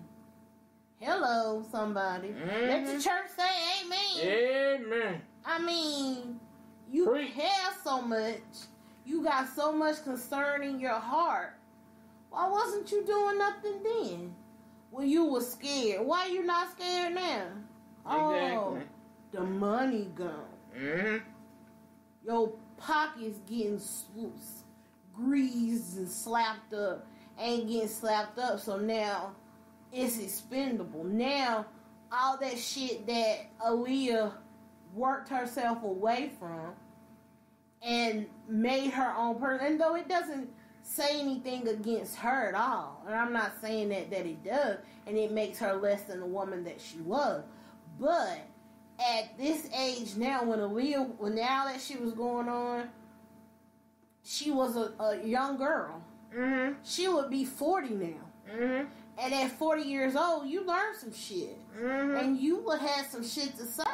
Hello, somebody. Mm-hmm. Let the church say amen. Amen. I mean, you care so much. You got so much concern in your heart. Why wasn't you doing nothing then? When you were scared. Why you not scared now? Exactly. Oh, the money gone. Mm-hmm. Your pockets getting greased and slapped up. Ain't getting slapped up, so now it's expendable. Now, all that shit that Aaliyah worked herself away from and made her own person, and though it doesn't say anything against her at all, and I'm not saying that it does, and it makes her less than the woman that she was, but at this age now, when now that she was going on, she was a young girl. Mm-hmm. She would be 40 now. Mm-hmm. And at 40 years old, you learn some shit. Mm-hmm. And you would have some shit to say.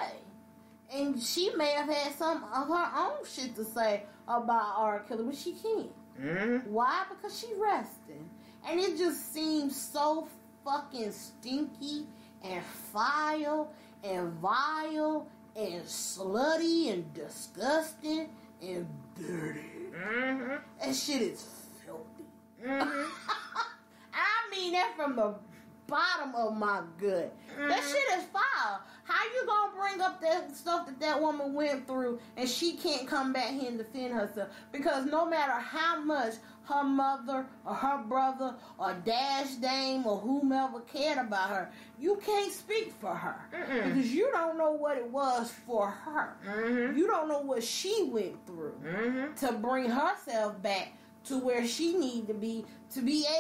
And she may have had some of her own shit to say about R. Kelly, but she can't. Mm-hmm. Why? Because she's resting. And it just seems so fucking stinky and foul and vile and slutty and disgusting and dirty. Mm-hmm. That shit is filthy. Mm-hmm. I mean that from the bottom of my gut. Mm-hmm. That shit is foul. How you gonna bring up that stuff that woman went through and she can't come back here and defend herself? Because no matter how much her mother or her brother or Dash Dame or whomever cared about her, you can't speak for her. Because you don't know what it was for her. You don't know what she went through to bring herself back to where she need to be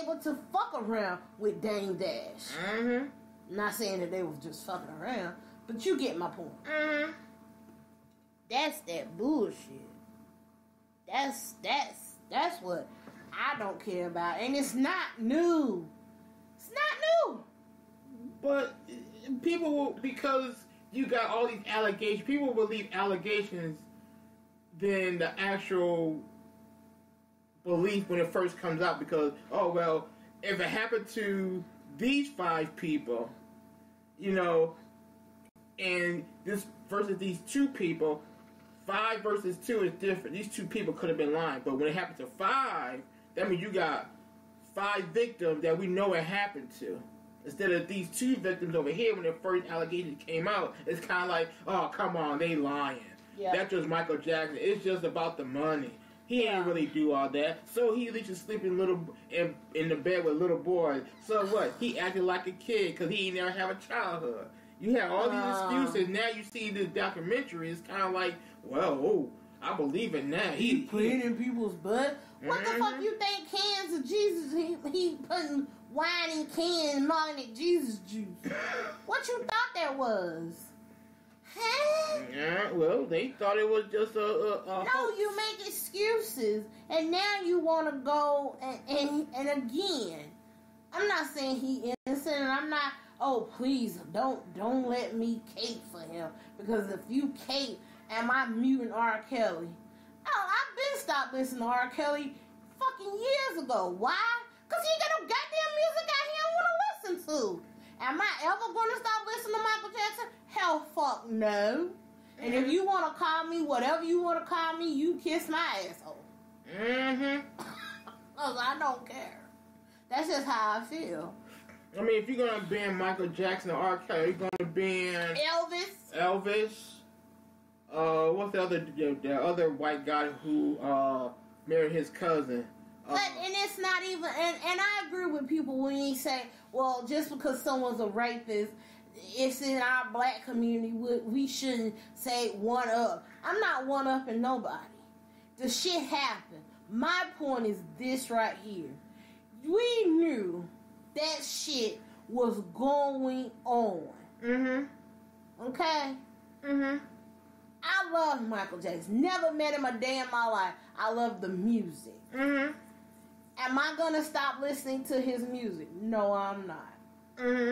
able to fuck around with Dame Dash. Not saying that they was just fucking around, but you get my point. That's that bullshit. That's what I don't care about, and it's not new. It's not new. But people will, because you got all these allegations, people will believe allegations than the actual belief when it first comes out. Because, oh well, if it happened to these 5 people, you know, and this versus these 2 people, 5 versus 2 is different. These 2 people could have been lying, but when it happened to 5, that means you got 5 victims that we know it happened to. Instead of these 2 victims over here, when the first allegation came out, it's kind of like, oh, come on, they lying. Yeah. That's just Michael Jackson. It's just about the money. He ain't really do all that. So he at least is sleeping in the bed with little boys. So what? He acted like a kid because he ain't never have a childhood. You have all these excuses. Now you see this documentary. It's kind of like, well, I believe it now. He playing in people's butt. What the fuck you think cans of Jesus? He putting wine in cans and calling it Jesus juice. What you thought that was? Huh? Yeah, well, they thought it was just a No, you make excuses, and now you want to go and again. I'm not saying he innocent, and I'm not. Oh, please don't let me cape for him, because if you cape, am I muting R. Kelly? Oh, I've been stopped listening to R. Kelly fucking years ago. Why? Because he ain't got no goddamn music out here I want to listen to. Am I ever going to stop listening to Michael Jackson? Hell fuck no. And if you want to call me whatever you want to call me, you kiss my asshole. Because I don't care. That's just how I feel. I mean, if you're going to ban Michael Jackson or R. Kelly, you're going to ban Elvis. What's the other white guy who married his cousin? And it's not even, and I agree with people when you say, well, just because someone's a rapist, it's in our black community, we shouldn't say one up. I'm not one upping nobody. The shit happened. My point is this right here. We knew that shit was going on. Okay? I love Michael Jackson. Never met him a day in my life. I love the music. Am I going to stop listening to his music? No, I'm not.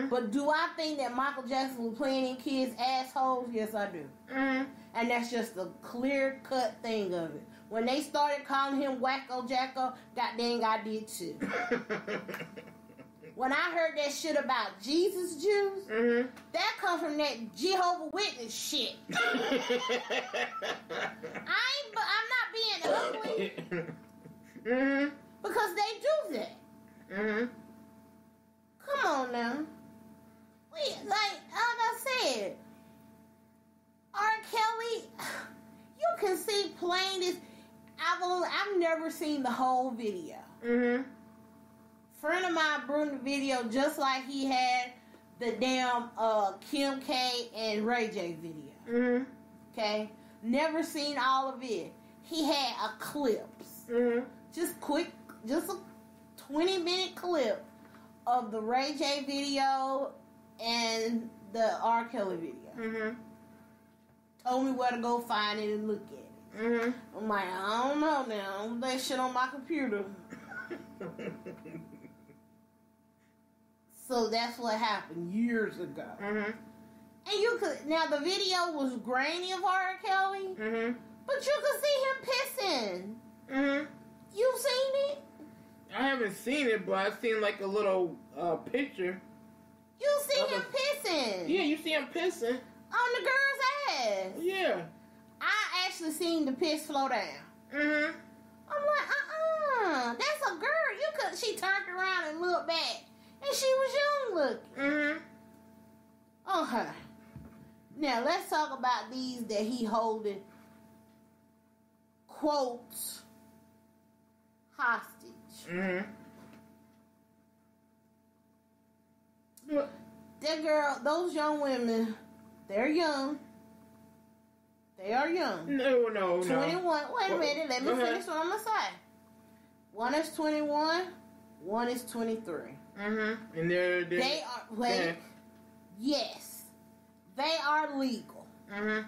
But do I think that Michael Jackson was playing in kids' assholes? Yes, I do. And that's just a clear-cut thing of it. When they started calling him Wacko Jacko, goddamn, I did too. When I heard that shit about Jesus Jews, that comes from that Jehovah's Witness shit. I'm not being ugly. Because they do that. Come on now. Like I said, R. Kelly, you can see plain as I've never seen the whole video. Friend of mine brewed the video just like he had the damn Kim K and Ray J video. Okay? Never seen all of it. He had a clips. Just a 20-minute clip of the Ray J video and the R. Kelly video. Told me where to go find it and look at it. I'm like, I don't know now. I'm that shit on my computer. So that's what happened years ago. And you could, now the video was grainy of R. Kelly, but you could see him pissing. You seen it? I haven't seen it, but I've seen like a little picture. You see him pissing? Yeah, you see him pissing on the girl's ass. Yeah, I actually seen the piss flow down. I'm like, that's a girl. She turned around and looked back, and she was young looking. Okay. Now, let's talk about these that he holding, quotes, hostage. Mm-hmm. That girl, those young women, they're young. They are young. No. 21. Wait a minute. Let me finish what I'm going to say. One is 21. One is 23. Mm-hmm. And they are... Wait. Yes. They are legal. Mm-hmm.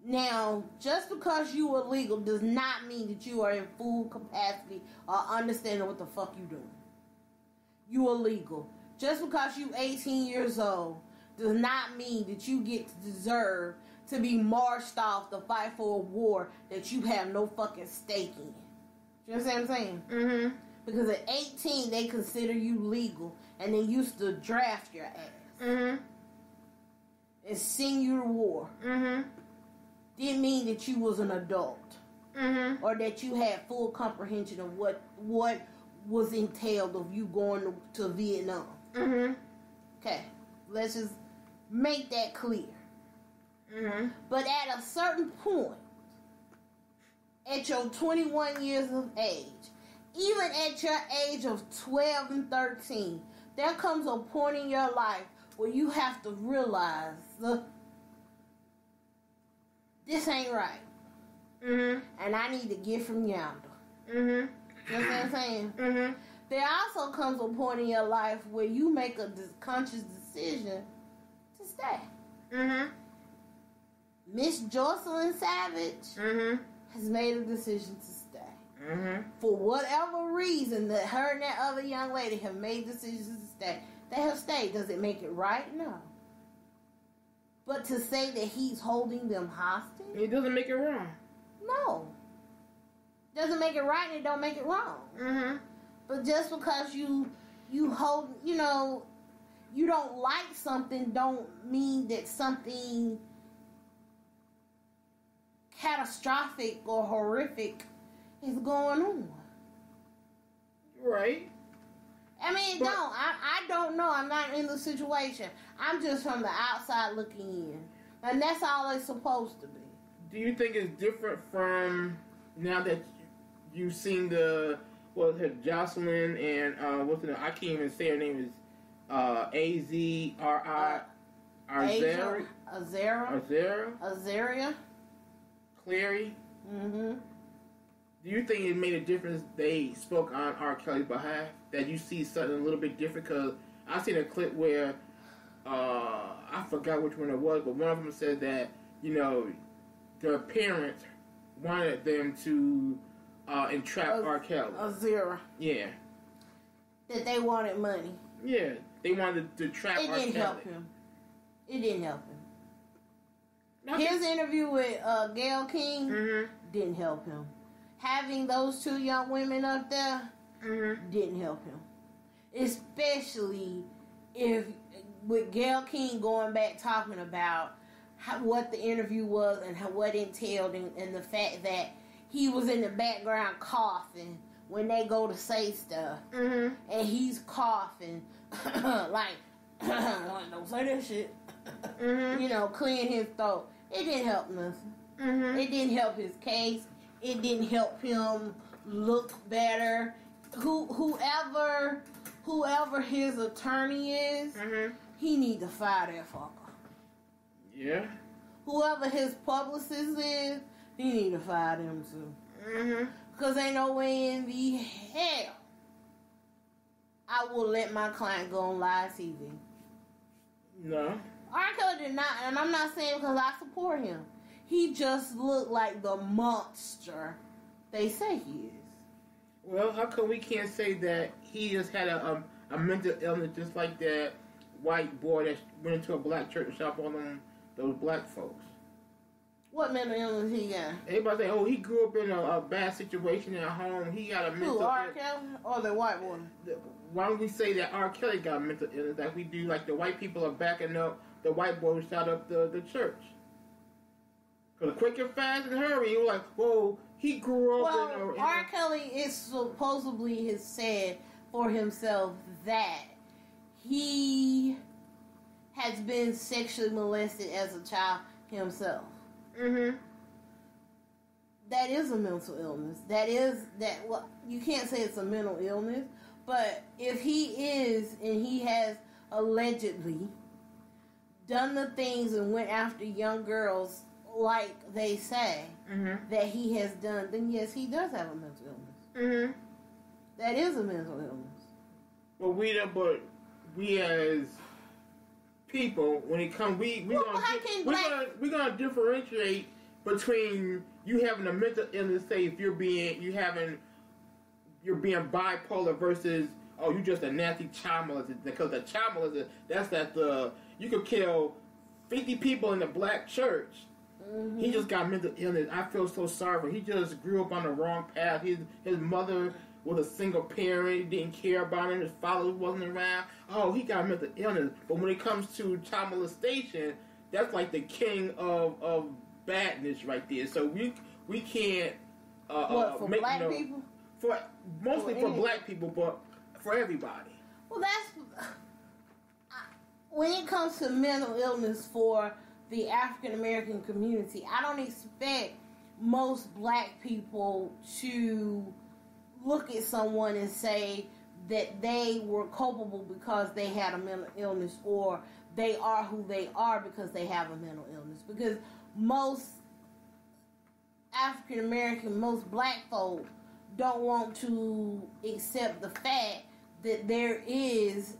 Now, just because you are legal does not mean that you are in full capacity or understanding what the fuck you doing. You are legal. Just because you 18 years old does not mean that you get to deserve to be marched off to fight for a war that you have no fucking stake in. You understand what I'm saying? Mm-hmm. Because at 18, they consider you legal and they used to draft your ass. Mm-hmm. And send you to war. Mm-hmm. Didn't mean that you was an adult. Mm-hmm. Or that you had full comprehension of what was entailed of you going to Vietnam. Mm-hmm. Okay. Let's just make that clear. Mm-hmm. But at a certain point, at your 21 years of age, even at your age of 12 and 13, there comes a point in your life where you have to realize this ain't right. Mm-hmm. And I need to get from yonder. Mm-hmm. You know what I'm saying? Mm-hmm. There also comes a point in your life where you make a conscious decision to stay. Mm-hmm. Miss Jocelyn Savage Mm-hmm. has made a decision to stay. Mm-hmm. For whatever reason, that her and that other young lady have made decisions to stay. They have stayed. Does it make it right? No. But to say that he's holding them hostage? It doesn't make it wrong. No. Doesn't make it right and it don't make it wrong. Mm-hmm. But just because you hold, you don't like something don't mean that something catastrophic or horrific is going on. Right. I mean, I don't know. I'm not in the situation. I'm just from the outside looking in. And that's all it's supposed to be. Do you think it's different from now that you've seen Jocelyn and, I can't even say her name is, A-Z-R-I, Azaria? Clary? Mm-hmm. Do you think it made a difference they spoke on R. Kelly's behalf? That you see something a little bit different? Because I seen a clip where, I forgot which one it was, but one of them said that, their parents wanted them to entrap R. Kelly. Azera. Yeah. That they wanted money. Yeah. They wanted to trap R. Kelly. It didn't help him. It didn't help him. Nothing. His interview with Gayle King Mm-hmm. didn't help him. Having those two young women up there Mm-hmm. didn't help him. Especially if with Gayle King going back talking about what the interview was and what it entailed and the fact that he was in the background coughing when they go to say stuff. Mm-hmm. And he's coughing like, don't say that shit. Mm-hmm. Clearing his throat. It didn't help nothing. Mm-hmm. It didn't help his case. It didn't help him look better. Whoever his attorney is, Mm-hmm. he need to fire that fucker. Yeah. Whoever his publicist is, he need to fire them too. Mm-hmm. Because ain't no way in the hell I will let my client go on live TV. No. R. Kelly did not, and I'm not saying because I support him. He just looked like the monster they say he is. Well, how come we can't say that he just had a mental illness just like that white boy that went into a black church and shot on those black folks? What mental illness he got? Everybody say, oh, he grew up in a bad situation at home. He got a mental illness. R. Kelly or the white boy? Why don't we say that R. Kelly got a mental illness like we do, like the white people are backing up the white boy who shot up the church? Because quick and fast and hurry, you're like, whoa, he grew up in a... R. Kelly is supposedly has said for himself that he has been sexually molested as a child himself. Mm-hmm. That is a mental illness. Well, you can't say it's a mental illness, but if he is, and he has allegedly done the things and went after young girls like they say that he has done, then yes, he does have a mental illness. Mm-hmm. That is a mental illness. But we as people, when it comes, we're gonna differentiate between you having a mental illness. Say if you're being bipolar versus you just a nasty child molester. Because the child molester, that's you could kill 50 people in the black church. Mm-hmm. He just got mental illness. I feel so sorry for him. He just grew up on the wrong path. His mother was a single parent, didn't care about him. His father wasn't around. Oh, he got mental illness. But when it comes to child molestation, that's like the king of badness right there. So we can't for black people? Mostly for black people, but for everybody. Well, that's when it comes to mental illness for the African American community. I don't expect most black people to look at someone and say that they were culpable because they had a mental illness, or they are who they are because they have a mental illness. Because most African American, most black folk don't want to accept the fact that there is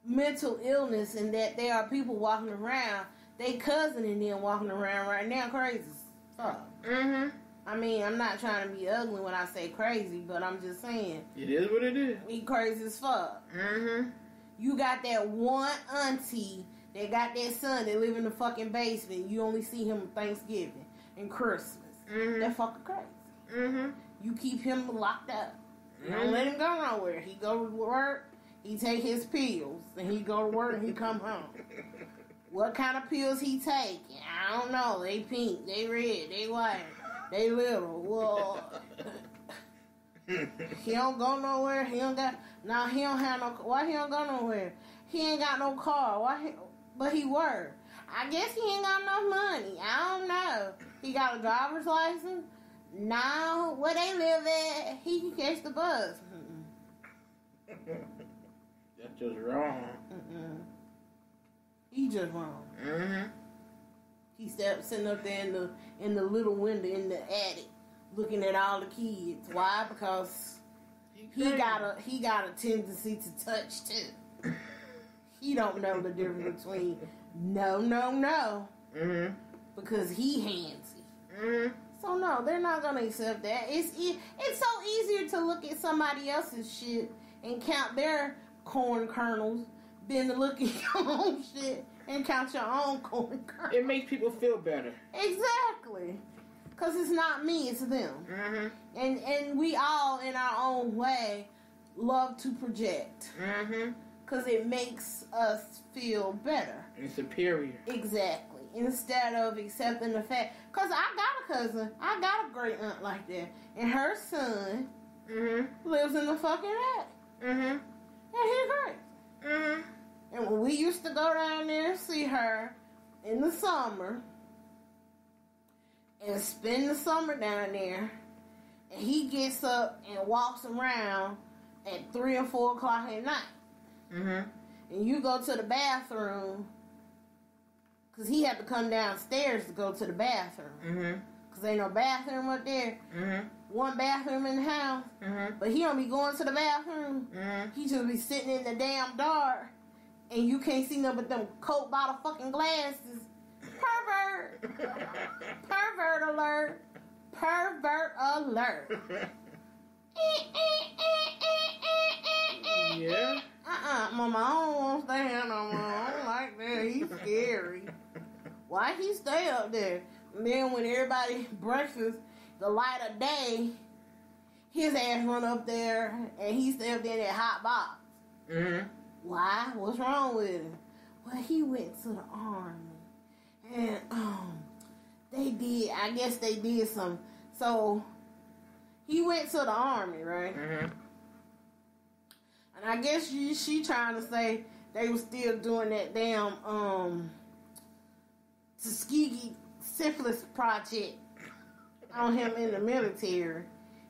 mental illness and that there are people walking around, they cousin and them walking around right now crazy as fuck. Mm-hmm. I mean, I'm not trying to be ugly when I say crazy, but I'm just saying. It is what it is. He crazy as fuck. Mm-hmm. You got that one auntie that got that son that live in the fucking basement. You only see him on Thanksgiving and Christmas. Mm-hmm. That fucking crazy. Mm-hmm. You keep him locked up. You don't let him go nowhere. He go to work, he take his pills, and he go to work and he come home. What kind of pills he take? I don't know. They pink, they red, they white, they little. Well, he don't go nowhere. He don't have no. Why he don't go nowhere? He ain't got no car. But he work. I guess he ain't got enough money. I don't know. He got a driver's license. No, where they live at, he can catch the bus. That's just wrong. He just wrong. Mm-hmm. He sitting up there in the little window in the attic, looking at all the kids. Why? Because he got a tendency to touch too. He don't know the difference between no. Mm-hmm. Because he handsy. Mm-hmm. So no, they're not gonna accept that. It's so easier to look at somebody else's shit and count their corn kernels than to look at your own shit and count your own corn kernels. It makes people feel better. Exactly. Because it's not me, it's them. Mm-hmm. And we all, in our own way, love to project. Mm-hmm. Because it makes us feel better. And superior. Exactly. Instead of accepting the fact. Because I got a cousin. I got a great aunt like that. And her son lives in the fucking attic. Mm-hmm. And he's great. Mm-hmm. And when we used to go down there and see her in the summer and spend the summer down there, and he gets up and walks around at 3 or 4 o'clock at night. Mm-hmm. And you go to the bathroom, because he had to come downstairs to go to the bathroom. Because ain't no bathroom up there. Mm-hmm. One bathroom in the house. Mm-hmm. But he don't be going to the bathroom. Mm-hmm. He just be sitting in the damn dark. And you can't see nothing but them Coke bottle fucking glasses. Pervert. Pervert alert. Pervert alert. Yeah. Mama, I don't want to stay here no more. I don't like that. He's scary. Why he stay up there? And then when everybody breakfast, the light of day, his ass run up there and he stay up there in that hot box. Mm-hmm. Why? What's wrong with him? Well, he went to the army. And I guess they did some. So he went to the army, right? Mm-hmm. And I guess she trying to say they was still doing that damn Tuskegee syphilis project on him in the military,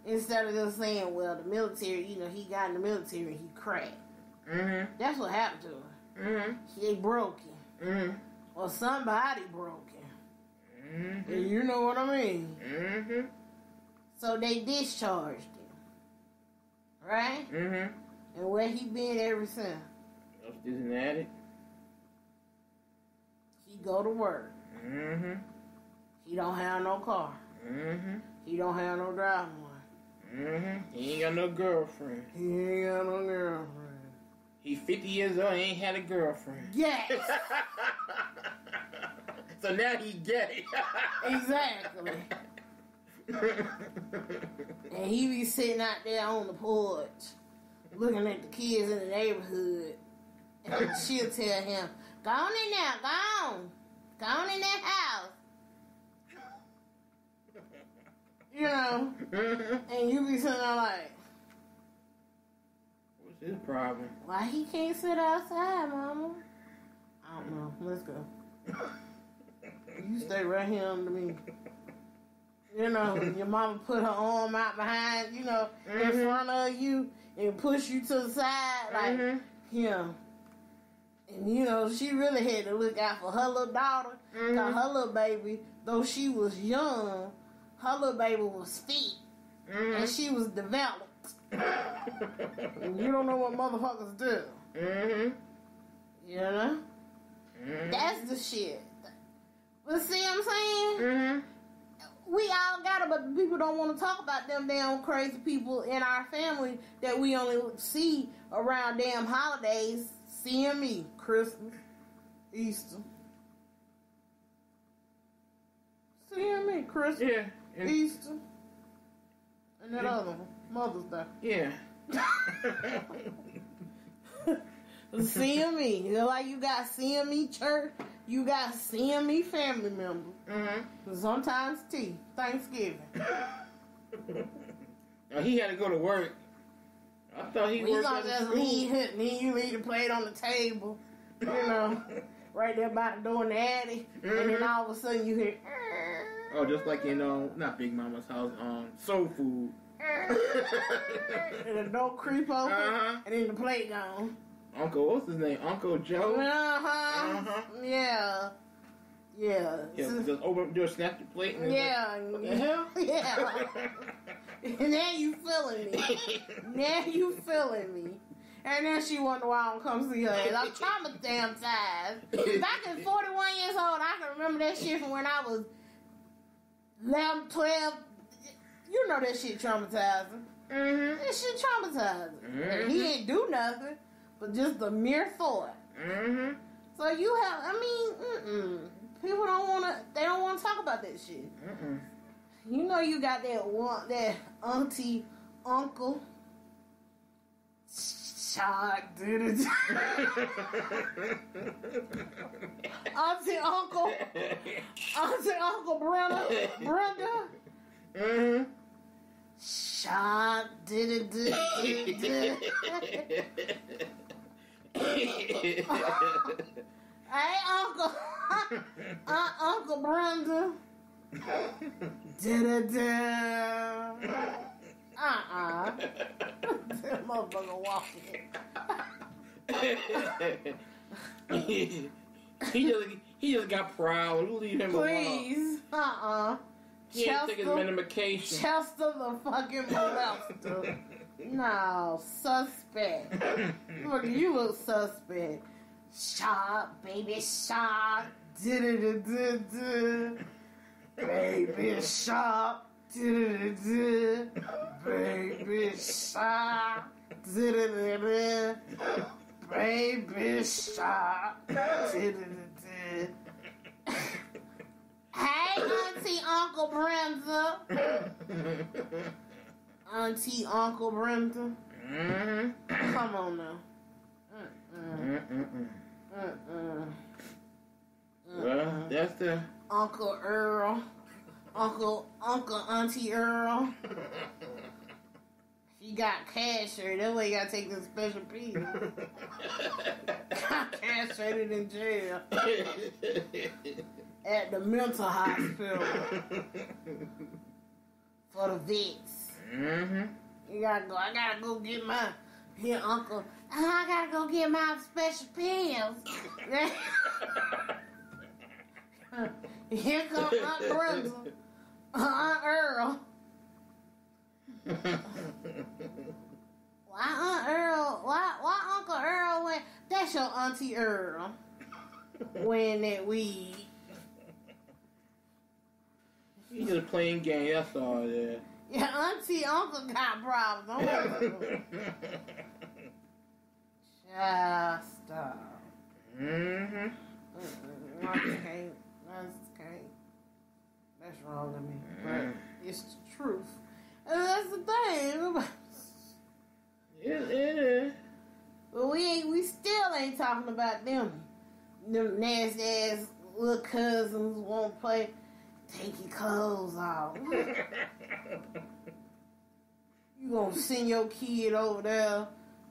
instead of just saying, well, the military, he got in the military and he cracked. Mm-hmm. That's what happened to him. Mm-hmm. He broke him. Mm-hmm. Or somebody broke him. Mm-hmm. And you know what I mean? Mm-hmm. So they discharged him. Right? Mm-hmm. And where he been ever since? Isn't that it? He go to work. Mm-hmm. He don't have no car. Mm-hmm. He don't have no driving one. Mm-hmm. He ain't got no girlfriend. He 50 years old and ain't had a girlfriend. Yes. So now he gay. Exactly. And he be sitting out there on the porch looking at the kids in the neighborhood. And she'll tell him, go on in there, go on. Go on in that house. And you be sitting there like, what's his problem? Why he can't sit outside, mama? I don't know. Let's go. You stay right here under me. Your mama put her arm out behind, in front of you and push you to the side like him. And, she really had to look out for her little daughter. Cause her little baby, though she was young, her little baby was fit. And she was developed. And you don't know what motherfuckers do. That's the shit. But see what I'm saying? We all got it, but people don't want to talk about them damn crazy people in our family that we only see around damn holidays. CME, Christmas, Easter. CME, Christmas, Easter, and that other one, Mother's Day. Yeah. CME. Like you got CME church, you got CME family members. Sometimes tea, Thanksgiving. Now he had to go to work. I thought he worked at the school. Leave, then you leave the plate on the table, right there by the door in the attic, and then all of a sudden you hear. Oh, just like in not Big Mama's house, Soul Food. And the door creep open, and then the plate gone. Uncle, what's his name? Uncle Joe? Yeah. Just open the door, snap the plate. And yeah. What the hell? Yeah. Now you feeling me. And then she wonder why I don't come see her ass. I'm traumatized. Back at 41 years old, I can remember that shit from when I was 11, 12. You know that shit traumatizing. That shit traumatizing. He ain't do nothing, but just the mere thought. So you have, people don't want to, they don't want to talk about that shit. You got that auntie, uncle. Shock, dude. Auntie, uncle, Brenda. Shock, did it. Hey, Uncle. Uncle Brenda. That motherfucker walking. He just got proud. Leave him alone. Please. He ain't take his medication. Chester the fucking molester. No, suspect. Look, you look suspect. Shot, baby, shot. Baby shot. Baby shot. Baby shot. Hey, Auntie Uncle Brenda. Auntie Uncle Brenda. Come on now. Well, that's the Uncle Earl. Uncle Auntie Earl. He got castrated. That's why he got to take this special pill. Got castrated in jail. At the mental hospital. For the vets. Mm-hmm. You gotta go. I gotta go get my... Here, uncle. I gotta go get my special pills. Here comes Aunt Brenda. Aunt Earl. Why Aunt Earl? Why Uncle Earl went? That's your Auntie Earl. Wearing that weed. He's just playing game. That's all it is. Yeah, Auntie Uncle got problems. Just stop. Mm-hmm. I just can't. That's wrong with me. But it's the truth. And that's the thing. It is. But we still ain't talking about them. Them nasty ass little cousins won't play. Take your clothes off. You gonna send your kid over there.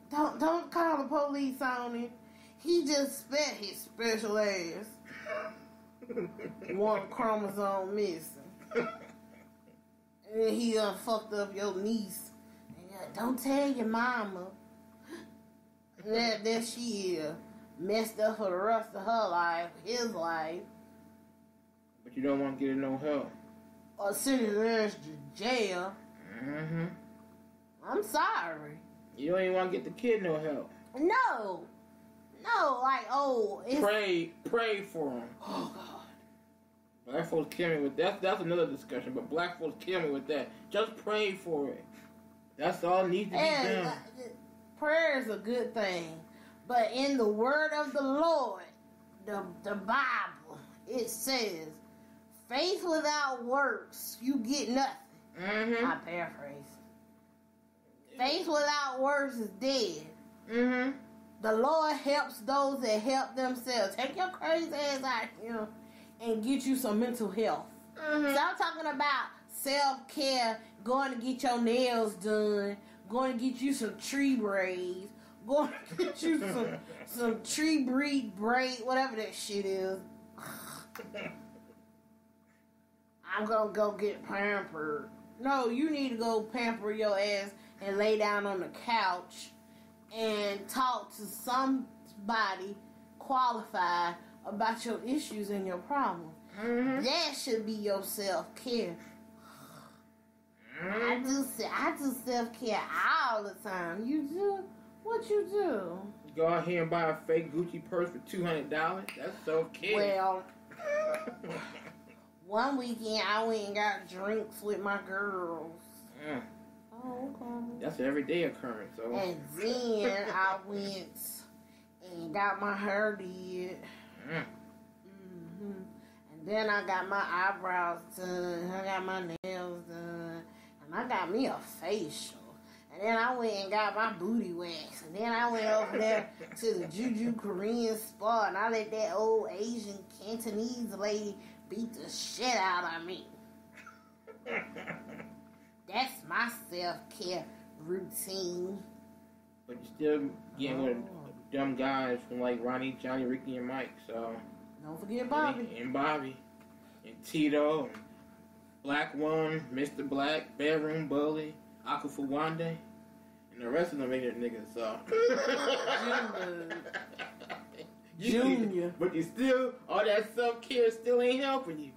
Don't call the police on him. He just spent his special ass. One chromosome missing. And then he fucked up your niece. And don't tell your mama. And then she messed up for the rest of her life, his life. But you don't want to get no help. Or send his ass to jail. Mm-hmm. I'm sorry. You don't even want to get the kid no help. No, like, it's... Pray for him. Oh, God. Black folks kill me with that. That's another discussion, but black folks kill me with that. Just pray for it. That's all needs to be done. Prayer is a good thing. But in the word of the Lord, the Bible, it says, faith without works, you get nothing. Mm-hmm. I paraphrase. Faith without works is dead. Mm-hmm. The Lord helps those that help themselves. Take your crazy ass out here and get you some mental health. Mm-hmm. So I'm talking about self-care, going to get your nails done, going to get you some tree braids, going to get you some tree braid, whatever that shit is. I'm going to go get pampered. No, you need to go pamper your ass and lay down on the couch and talk to somebody qualified about your issues and your problems. Mm-hmm. That should be your self-care. Mm-hmm. I do self-care all the time. You do? What you do? Go out here and buy a fake Gucci purse for $200. That's self-care. Well, one weekend I went and got drinks with my girls. Mm. Oh, okay. That's an everyday occurrence. So. And then I went and got my hair did. Mm. Mm-hmm. And then I got my eyebrows done. I got my nails done. And I got me a facial. And then I went and got my booty waxed. And then I went over there to the Juju Korean spa. And I let that old Asian Cantonese lady beat the shit out of me. That's my self-care routine. But you still getting with dumb guys from like Ronnie, Johnny, Ricky, and Mike. So don't forget Bobby. And Bobby. And Tito. And Black One, Mr. Black, Bedroom Bully, Akufawande. And the rest of them ain't niggas. So. Junior. But you still, all that self-care still ain't helping you.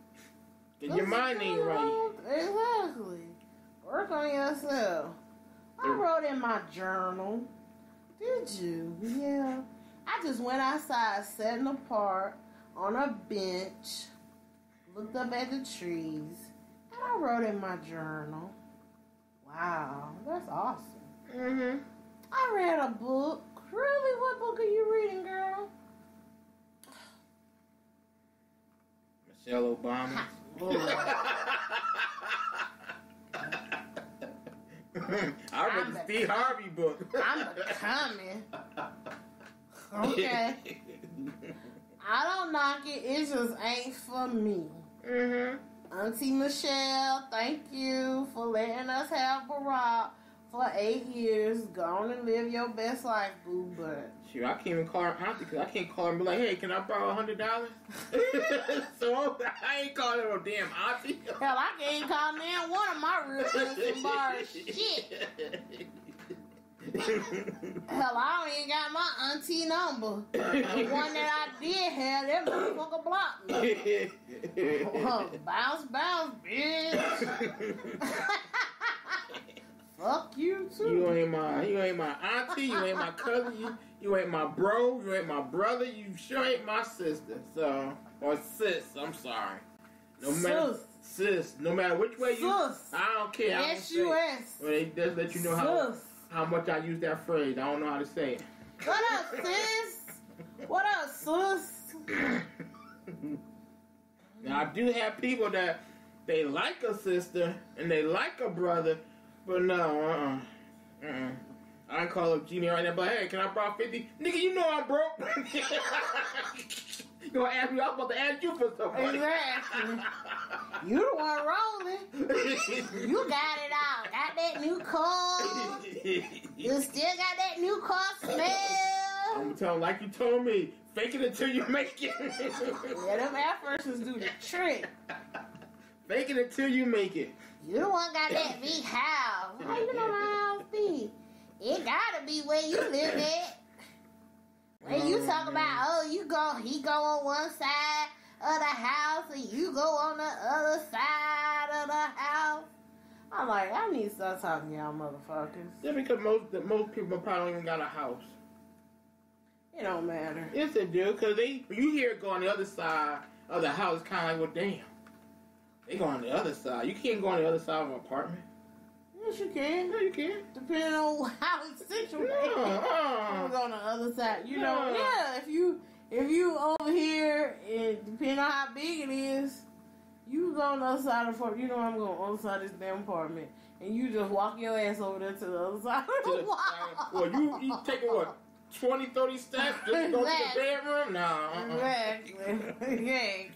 Because your mind ain't right. Exactly. Work on yourself. I wrote in my journal. Did you? Yeah. I just went outside, sat in the park, on a bench, looked up at the trees, and I wrote in my journal. Wow, that's awesome. Mm-hmm. I read a book. Really? What book are you reading, girl? Michelle Obama. I read the Steve Harvey book. I'm coming. Okay. I don't knock it. It just ain't for me. Mm-hmm. Auntie Michelle, thank you for letting us have Barack for 8 years. Go on and live your best life, boo. But shoot, I can't even call her auntie because I can't call her and be like, hey, can I borrow $100? So I ain't calling her no damn auntie. Hell, I can't call man one of my real friends and borrow shit. Hell, I don't even got my auntie number. The one that I did have, that motherfucker blocked me. Bounce, bitch. Fuck you too. You ain't my auntie. You ain't my cousin. You ain't my bro. You ain't my brother. You sure ain't my sister. So or sis. I'm sorry. No matter sis. No matter which way you. Sus. I don't care. S-U-S. Well, they just let you know how much I use that phrase. I don't know how to say it. What up, sis? What up, sis? Now I do have people that they like a sister and they like a brother. But no, I ain't call up Genie right now, but hey, can I borrow 50? Nigga, you know I'm broke. You gonna ask me, I was about to ask you for some money. Exactly. You the one rolling. You got it all. Got that new car. You still got that new car smell. I'm telling like you told me, fake it until you make it. Yeah, them Afros do the trick. Fake it until you make it. You the one got that big house. How you know my house big? It gotta be where you live at. When you talk about, he go on one side of the house and you go on the other side of the house. I'm like, I need to start talking to y'all motherfuckers. Yeah, because most people probably don't even got a house. It don't matter. Yes, it do, because when you hear it go on the other side of the house, it's kind of like, well, damn. They go on the other side. You can't go on the other side of an apartment. Yes, you can. No, you can. Depending on how it's situated. No, on the other side. You know, yeah, if you over here, and depending on how big it is, you go on the other side of the apartment. You know I'm going on the other side of this damn apartment. And you just walk your ass over there to the other side of the wall. Well, you taking what, 20, 30 steps just to go to the bedroom? No. Exactly.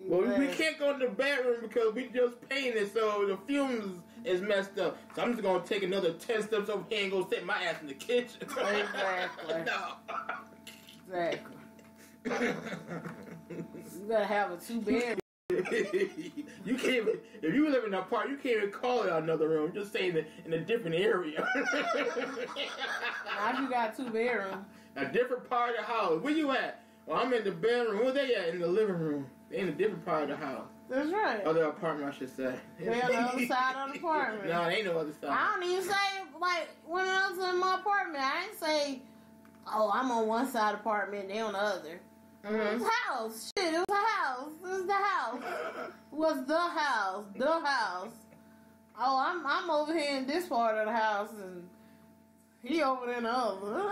Well, we can't go to the bedroom because we just painted, so the fumes is messed up. So I'm just going to take another 10 steps over here and go sit my ass in the kitchen. Exactly. No. Exactly. You better have a 2-bedroom. You can't, if you live in an apartment, you can't even call it another room. Just say in a different area. Now you got 2 bedrooms. A different part of the house. Where you at? Well, I'm in the bedroom. Where they at? In the living room. They in a different part of the house. That's right. Other apartment, I should say. They on the other side of the apartment. No, they ain't no other side. I don't even say, like, when I was in my apartment, I didn't say, oh, I'm on one side of the apartment, they on the other. Mm-hmm. It was a house. Shit, it was a house. It was the house. It was the house. The house. Oh, I'm over here in this part of the house, and he over there in the other.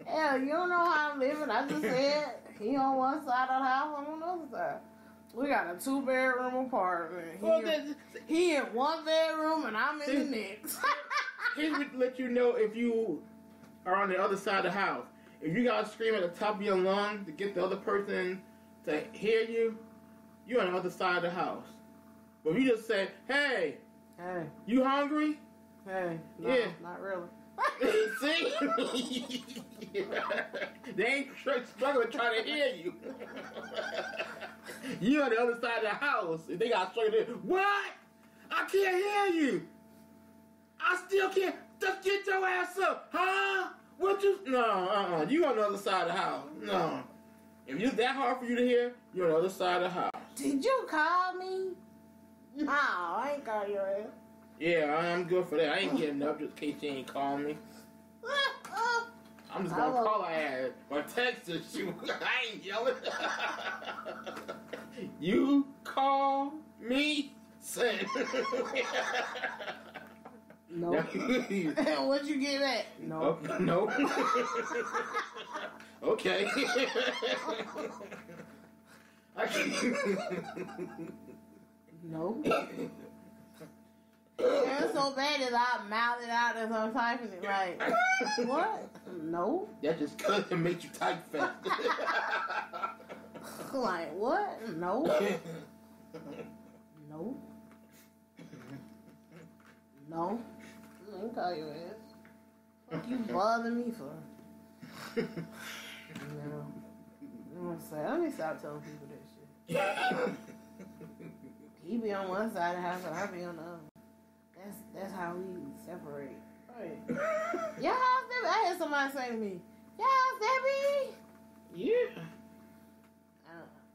Hell, you don't know how I'm living. I just said he on one side of the house, I'm on the other side. We got a 2-bedroom apartment. He in one bedroom and I'm in the next. Here's what to let you know if you are on the other side of the house. If you gotta scream at the top of your lungs to get the other person to hear you, you're on the other side of the house. But if you just say, hey, you hungry? Hey, no, yeah. Not really. See? They ain't struggling trying to hear you. You on the other side of the house, and they got struggling. What? I can't hear you. I still can't. Just get your ass up, huh? What you? No, You on the other side of the house. No. If it's that hard for you to hear, you're on the other side of the house. Did you call me? No, I ain't call your ass. Yeah, I'm good for that. I ain't getting up just in case she ain't calling me. I'm just gonna call her ass or text her. I ain't yelling. You call me, son. No. What'd you get back? No. No. Okay. No. It's so bad that I mouthed it out as I'm typing it. Like, what? No. That just couldn't make you type fast. Like, what? No. No. No. I ain't call your ass. What you bother me for? No. You know what I'm saying? Let me stop telling people that shit. He be on one side of the house and I be on the other. That's how we separate. Right. Your house, Debbie? I had somebody say to me, your house, Debbie? Yeah.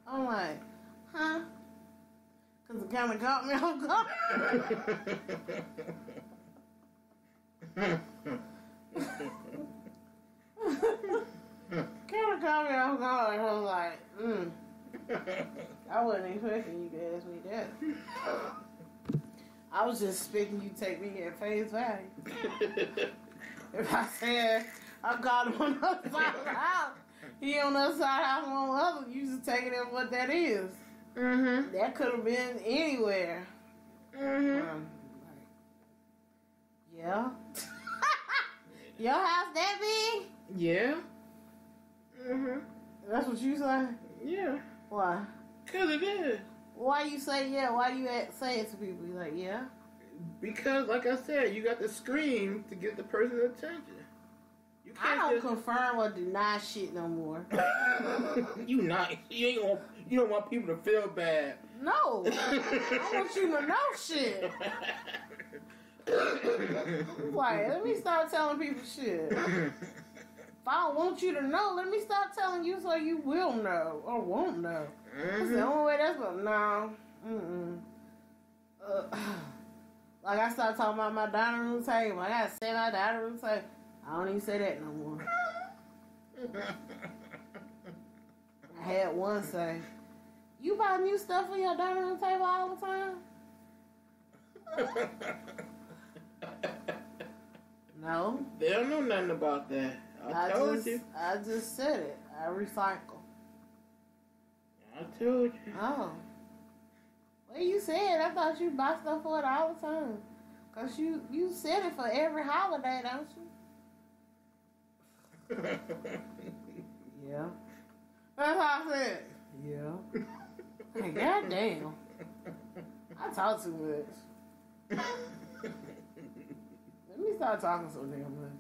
I'm like, huh? Because it kind of caught me off guard. Kind of caught me off guard. I was like, I wasn't expecting you to ask me that. I was just expecting you to take me at face value. If I said I got him on the other side of the house, he on the other side of the house, on the other, you just taking it what that is. Mm-hmm. That could have been anywhere. Mm-hmm. Yeah. Your house that big? Yeah. Mm-hmm. That's what you say? Yeah. Why? Because it is. Why you say yeah? Why you say it to people? You like, yeah? Because, like I said, you got to scream to get the person's attention. You can't I don't confirm or deny shit no more. You don't want people to feel bad. No. I want you to know shit. Like, let me start telling people shit. If I don't want you to know, let me start telling you so you will know or won't know. Mm-hmm. That's the only way that's going to, no. Like I started talking about my dining room table. I got to say my dining room table. I don't even say that no more. I had one say, you buy new stuff for your dining room table all the time? No. They don't know nothing about that. I told you. I just said it. I recycle. I told you. Oh. Well, you said. I thought you buy stuff for it all the time. Because you said it for every holiday, don't you? Yeah. That's how I said. Yeah. Hey, goddamn. I talk too much. Let me start talking so damn much.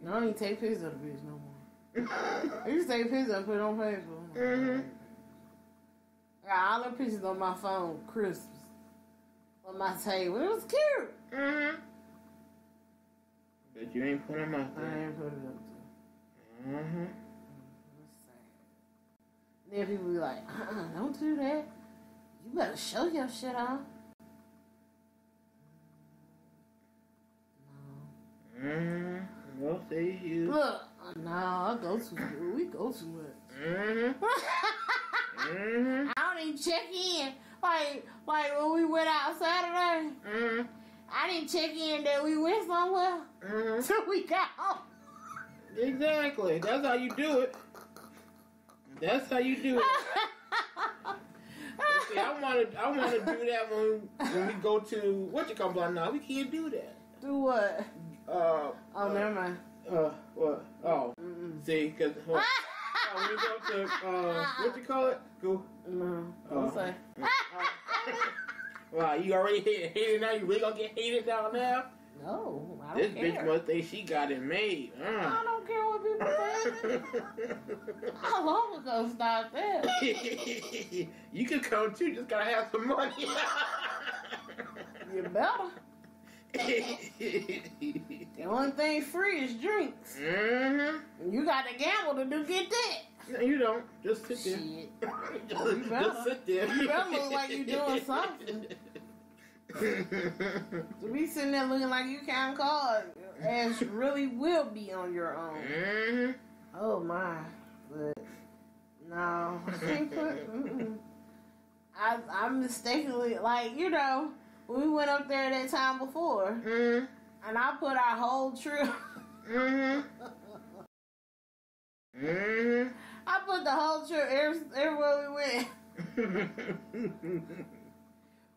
I don't even take pictures of the bitch no more. I used to take pictures and put it on Facebook. Mm-hmm. I got all the pictures on my phone, Christmas, on my table. It was cute. Mm-hmm. But you ain't put them out there. I ain't put it up there. Mm-hmm. That's sad. Then people be like, don't do that. You better show your shit off. No. Mm-hmm. Well, say you. Look, no, I go too much. We go too much. Mm-hmm. Mm-hmm. I don't even check in. Like when we went out Saturday, mm-hmm. I didn't check in that we went somewhere till we got home. Exactly. That's how you do it. That's how you do it. See, I want to do that when we go to what you call it now. We can't do that. Do what? Never mind. What? Oh, see, because when we go to what you call it? Go. No. Don't say. Wow, you already hated now. You really gonna get hated down there? No, I don't this care. Bitch must think she got it made. I don't care what people say. How long ago start that? You can come too. Just gotta have some money. You better. The only thing free is drinks. Mm-hmm. You got to gamble to get that. No, you don't. Just sit there. Shit. just sit there. You better look like you doing something. To be sitting there looking like you count cards, ass really will be on your own. Mm-hmm. Oh my. But no. I mistakenly, when we went up there that time before, and I put our whole trip. I put the whole trip everywhere we went.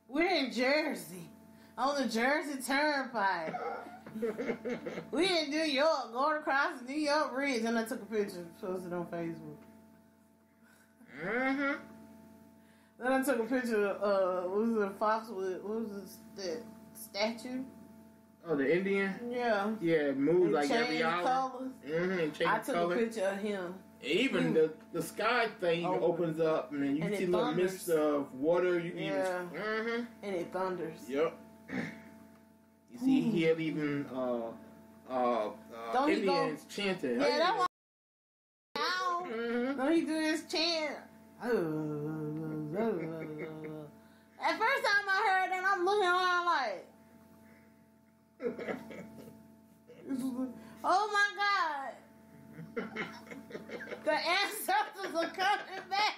We're in Jersey, on the Jersey Turnpike. We in New York, going across the New York Bridge, and I took a picture, posted on Facebook. Then I I took a picture of, what was it, a fox with, what was this, that statue? Oh, the Indian? Yeah. Yeah, it moves like every hour. Colors. I took a picture of him. Even the sky thing opens up, and you see a little mist of water. And it thunders. Yep. You see here even Indians chanting. Yeah, that one. Don't he do his chant? At first time I heard it, I'm looking around like, oh my God. The ancestors are coming back.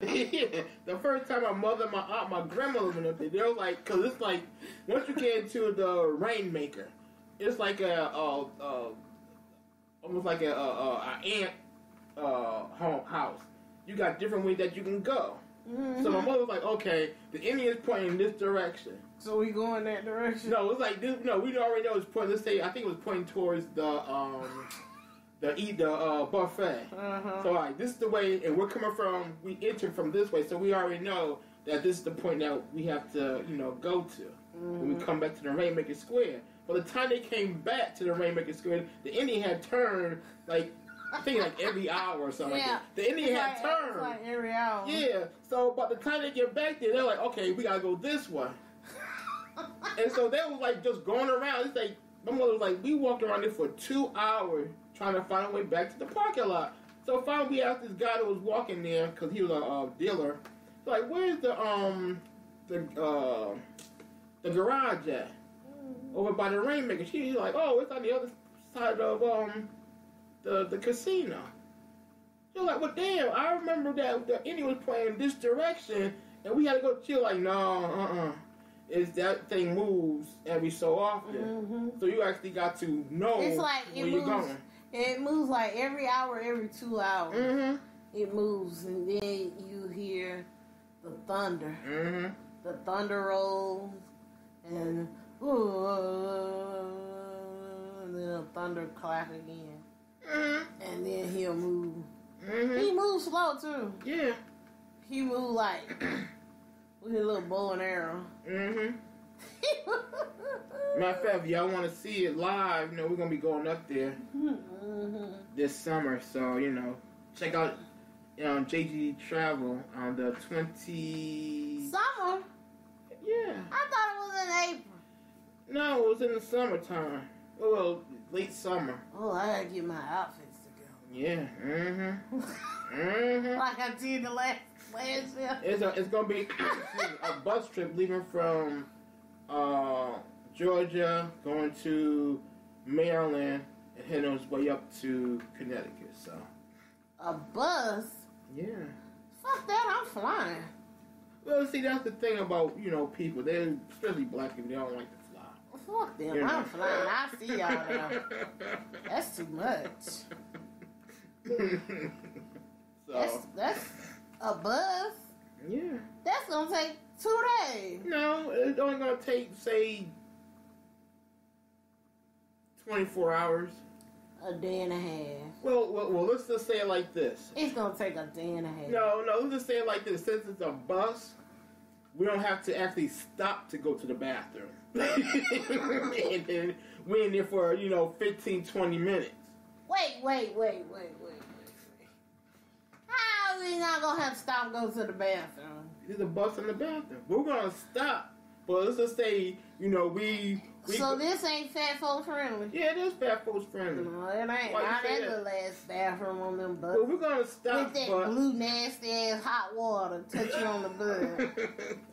Yeah, the first time my mother, my aunt, my grandmother went up there, they were like, because it's like, once you get into the Rainmaker, it's like almost like an ant house. You got different ways that you can go. So my mother was like, okay, the Indian's pointing in this direction. So we go in that direction? No, it's like this. No, we already know it's pointing. Let's say I think it was pointing towards the buffet. So like this is the way, and we're coming from. We enter from this way, so we already know that this is the point that we have to go to when we come back to the Rainmaker Square. By the time they came back to the Rainmaker Square, the Indian had turned like. I think like every hour or something like that. The Indian had turned. Like every hour. Yeah. So by the time they get back there, they're like, okay, we gotta go this way. And so they was like just going around. It's like my mother was like, we walked around there for 2 hours trying to find a way back to the parking lot. So finally we asked this guy that was walking there because he was a dealer. Like, where's the garage at? Over by the Rainmaker. She's like, oh, it's on the other side of the casino. You're like, well, damn, I remember that the Indian was pointing this direction, and we had to go chill. Like, no, It's that thing moves every so often. So you actually got to know where you're going. It moves like every hour, every 2 hours. It moves, and then you hear the thunder. The thunder rolls, and then the thunder clap again. And then he'll move. He moves slow too. Yeah. He moves like with his little bow and arrow. Matter of fact, if y'all want to see it live, we're gonna be going up there this summer. So check out JG Travel on the 20. Summer. Yeah. I thought it was in April. No, it was in the summertime. Well, late summer. Oh, I gotta get my outfits together. Yeah. Like I did the last year. It's gonna be a bus trip leaving from Georgia, going to Maryland, and heading its way up to Connecticut. So. A bus? Yeah. Fuck that! I'm flying. Well, see, that's the thing about people. They, especially black people, they don't like to. Fuck them, I'm flying. I see y'all now. That's too much. That's a bus? Yeah. That's gonna take 2 days. No, it's only gonna take, say, 24 hours. A day and a half. Well, let's just say it like this. It's gonna take a day and a half. No, let's just say it like this. Since it's a bus, we don't have to actually stop to go to the bathroom. And then we're in there for 15, 20 minutes. Wait. How are we not gonna have to stop and go to the bathroom? There's a bus in the bathroom. We're gonna stop, but let's just say we so this ain't fat folks friendly. Yeah, it is fat folks friendly. No, it ain't. Not that the last bathroom on them buses. Well, we're gonna stop with that blue nasty ass hot water touch you on the butt.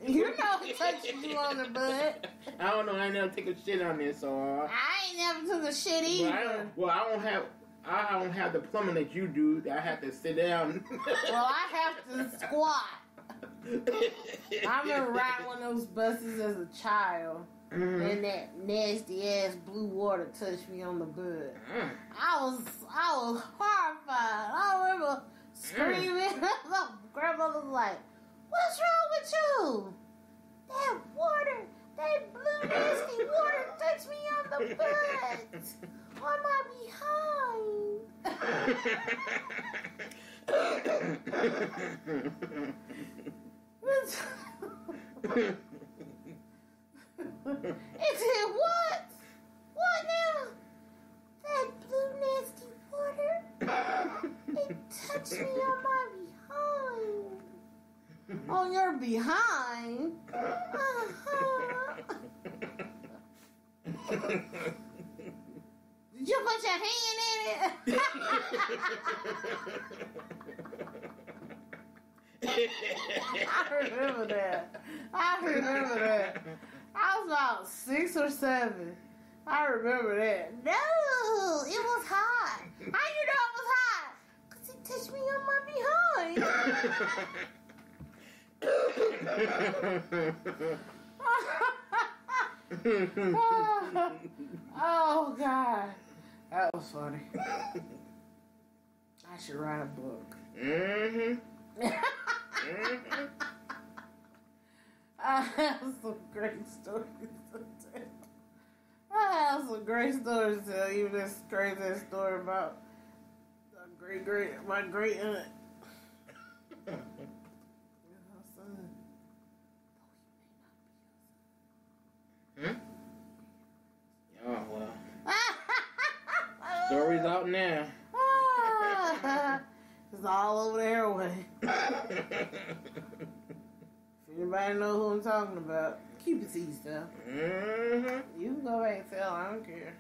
You know it touches you on the butt. I don't know. I ain't never take a shit on this, so I ain't never took a shit either. I don't have the plumbing that you do. I have to sit down. Well, I have to squat. I remember riding one of those buses as a child. And that nasty ass blue water touched me on the butt. I was horrified. I remember screaming. My grandmother was like, "What's wrong with you? That water, that blue nasty water touched me on the butt. On my behind." It said what? What now? That blue nasty water? It touched me on my behind. On your behind? Did you put your hand in it? I remember that. I was about 6 or 7. I remember that. No, it was hot. How you know it was hot? Because it touched me on my behind. Oh, God. That was funny. I should write a book. Mm-hmm. I have some great stories to tell. I have some great stories to tell. Even this crazy story about my great aunt. Her son. Hmm? Oh, well. Story's out now. It's all over the airway. If anybody know who I'm talking about, keep it to yourself. Mm-hmm. You can go back and tell, I don't care.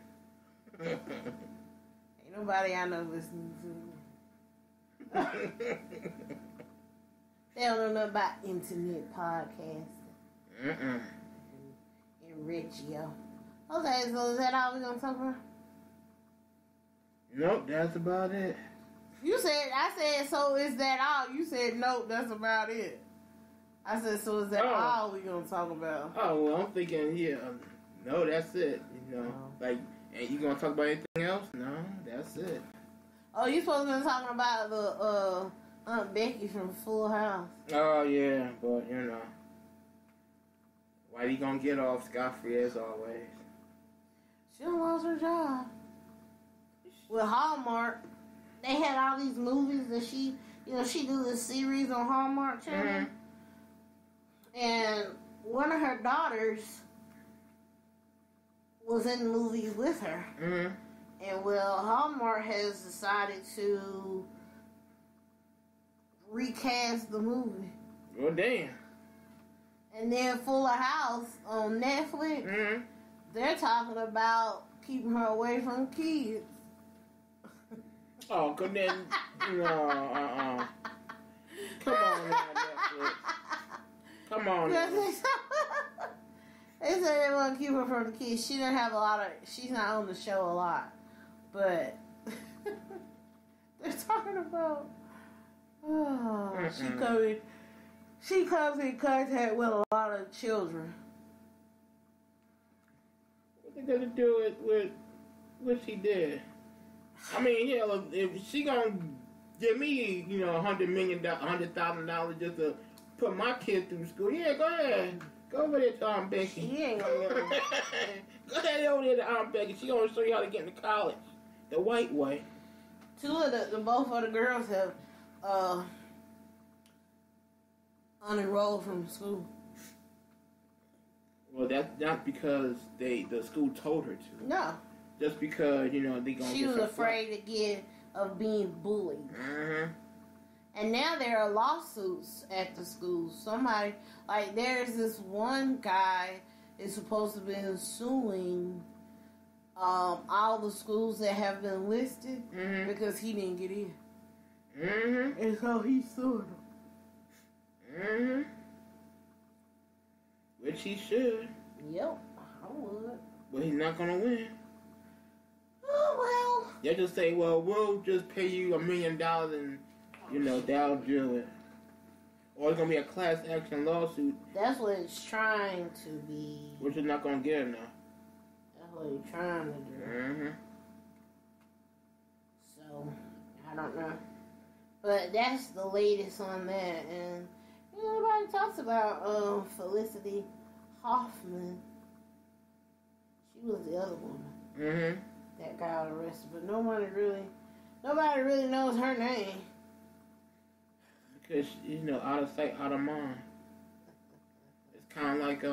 Ain't nobody I know listening to me. They don't know nothing about internet podcasting. And Richio. Okay, so is that all we're going to talk about? Nope, that's about it. I said, so is that all? You said, nope, that's about it. I said, so is that all we gonna talk about? Oh, well, I'm thinking, no, that's it. You know, like, ain't you gonna talk about anything else? No, that's it. Oh, you supposed to be talking about the Aunt Becky from Full House. Oh, yeah, but, why you gonna get off scot-free as always? She done lost her job. With Hallmark, they had all these movies that she do this series on Hallmark Channel. Mm-hmm. And one of her daughters was in the movies with her. Mm-hmm. And Hallmark has decided to recast the movie. Oh, damn. And then Full House on Netflix, mm-hmm. They're talking about keeping her away from kids. Oh, cause then, Come on now, Netflix. Come on now. They said they want to keep her from the kids. She didn't have she's not on the show a lot. But they're talking about, she comes in contact with a lot of children. What they gonna do with what she did? I mean, hell, if she gonna give me, $100,000 just to put my kid through school, yeah, go ahead. Go over there to Aunt Becky. She ain't gonna let me. Go ahead over there to Aunt Becky. She gonna show you how to get into college. The white way. Both of the girls have unenrolled from school. Well, that's not because the school told her to. No. Just because, they gonna she was afraid of being bullied. Mm-hmm. And now there are lawsuits at the school. Somebody, there's this one guy is supposed to be suing all the schools that have been listed, mm-hmm. because he didn't get in. Mm-hmm. And so he sued them. Mm-hmm. Which he should. Yep, I would. But he's not gonna win. Oh, well. They just say, well, we'll just pay you $1 million and, that'll do it. Or it's going to be a class action lawsuit. That's what it's trying to be. Which is not going to get enough. That's what it's trying to do. Mm-hmm. So, I don't know. But that's the latest on that. And, nobody talks about Felicity Hoffman. She was the other woman. Mm-hmm. That got arrested, but nobody really knows her name. Because, out of sight, out of mind. kind of like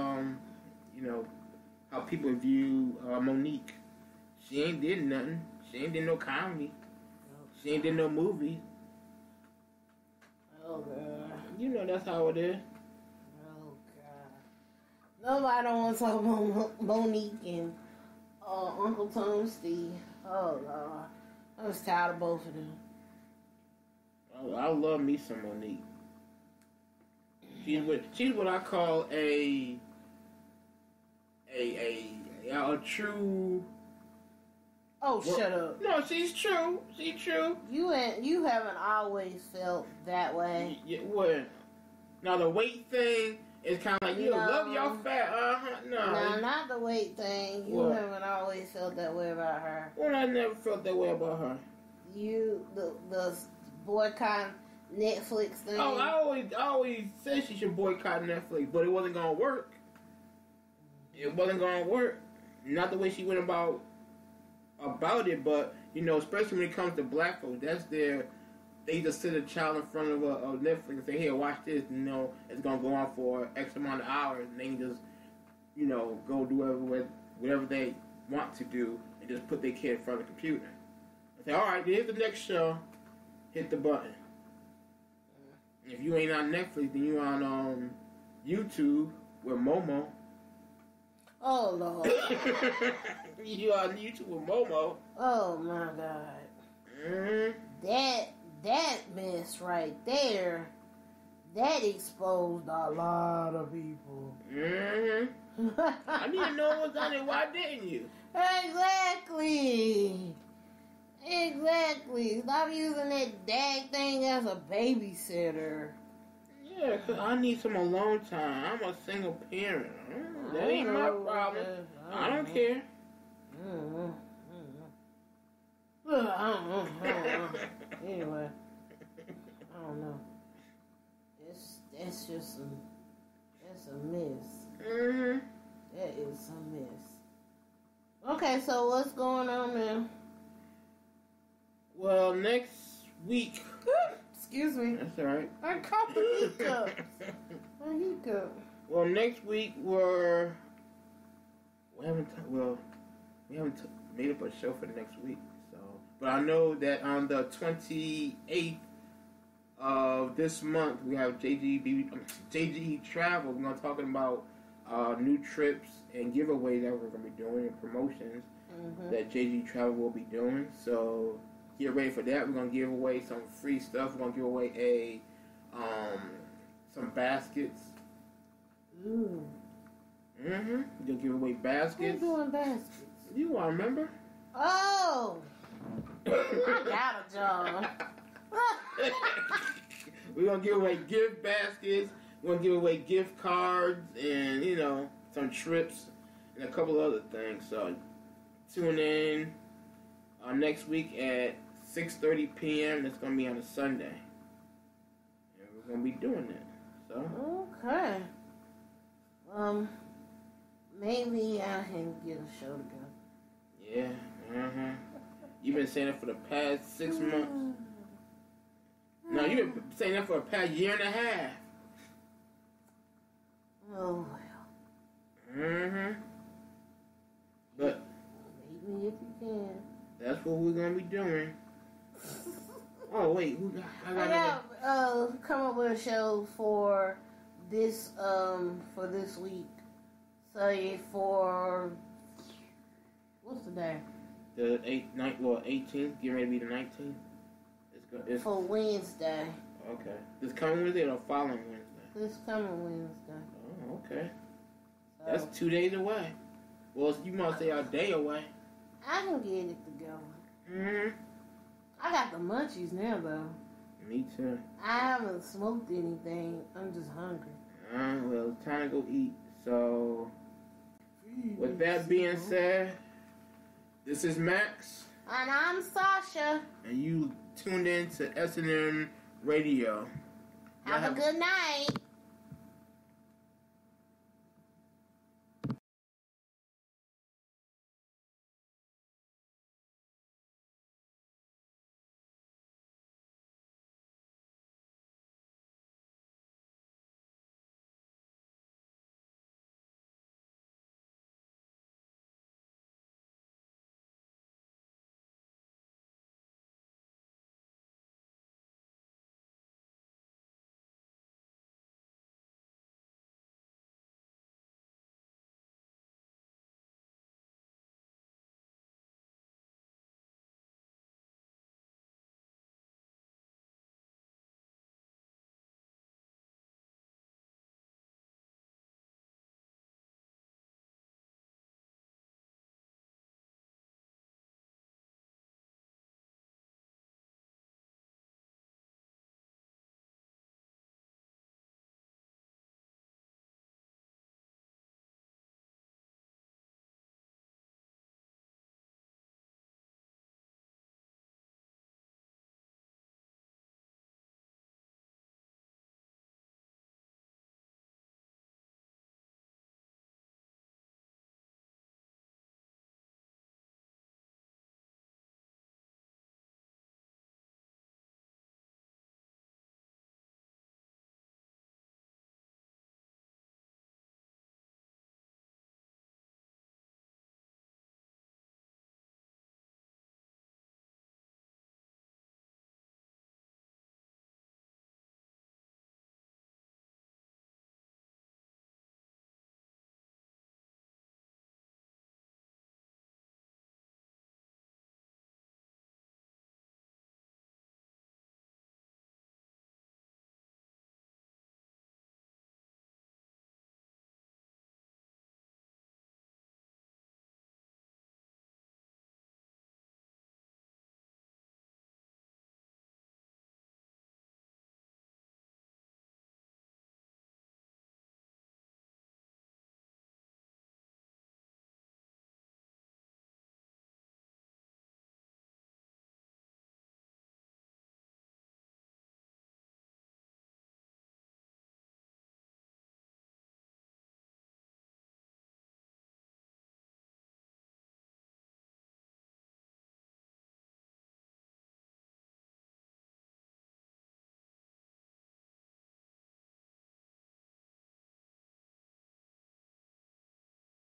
how people view Monique. She ain't did nothing. She ain't did no comedy. She ain't did no movies. Oh God. You know that's how it is. Oh God. Nobody don't want to talk about Monique and Uncle Tom Steve. Oh Lord. I was tired of both of them. I love me some Monique. She's what I call a true. Oh, shut up! No, she's true. She's true. You haven't always felt that way. Yeah, what? Now the weight thing is kind of like you love your fat. No, not the weight thing. You haven't always felt that way about her. Well, I never felt that way about her. The boycott Netflix thing. Oh, I always said she should boycott Netflix, but it wasn't gonna work. It wasn't gonna work. Not the way she went about it, but especially when it comes to black folks, they just sit a child in front of Netflix and say, "Here, watch this." It's gonna go on for X amount of hours, and they can just go do whatever they want to do, and just put their kid in front of the computer and say, "All right, here's the next show. Hit the button." If you ain't on Netflix, then you on YouTube with Momo. Oh Lord. You on YouTube with Momo. Oh my God. Mm-hmm. That mess right there, that exposed a lot of people. Mm-hmm. I need to know what's on it. Why didn't you? Exactly. Stop using that dag thing as a babysitter. Yeah, because I need some alone time. I'm a single parent. That ain't my problem. I don't care. I don't know. Anyway, I don't know. That's just that's a mess. Mm-hmm. That is a mess. Okay, so what's going on now? Well, next week. Excuse me. That's all right. I caught the hiccups. My hiccup. Well, next week we haven't made up a show for next week. So, but I know that on the 28th of this month we have JGE Travel. We're gonna talking about new trips and giveaways that we're gonna be doing and promotions that JGE Travel will be doing. So get ready for that. We're gonna give away some free stuff. We're gonna give away some baskets. Ooh. We're gonna give away baskets. Who's doing baskets? You want to remember? Oh, I got a job. We're gonna give away gift baskets. We're gonna give away gift cards and some trips and a couple other things. So tune in next week at 6:30 p.m. It's gonna be on a Sunday, and we're gonna be doing that. So okay. Maybe I can get a show together. Yeah. You've been saying that for the past 6 months. No, you've been saying that for the past year and a half. Oh well. But maybe if you can. That's what we're gonna be doing. Oh wait, I gotta come up with a show for this week. So for what's the day? The 18th. Get ready to be the 19th. It's for Wednesday. Okay. This coming Wednesday or the following Wednesday? This coming Wednesday. Oh, okay. So, that's 2 days away. Well, you must say a day away. I can get it together. I got the munchies now, though. Me too. I haven't smoked anything. I'm just hungry. Well, it's time to go eat. So, with that being said, this is Max. And I'm Sasha. And you tuned in to S&M Radio. Have a good night.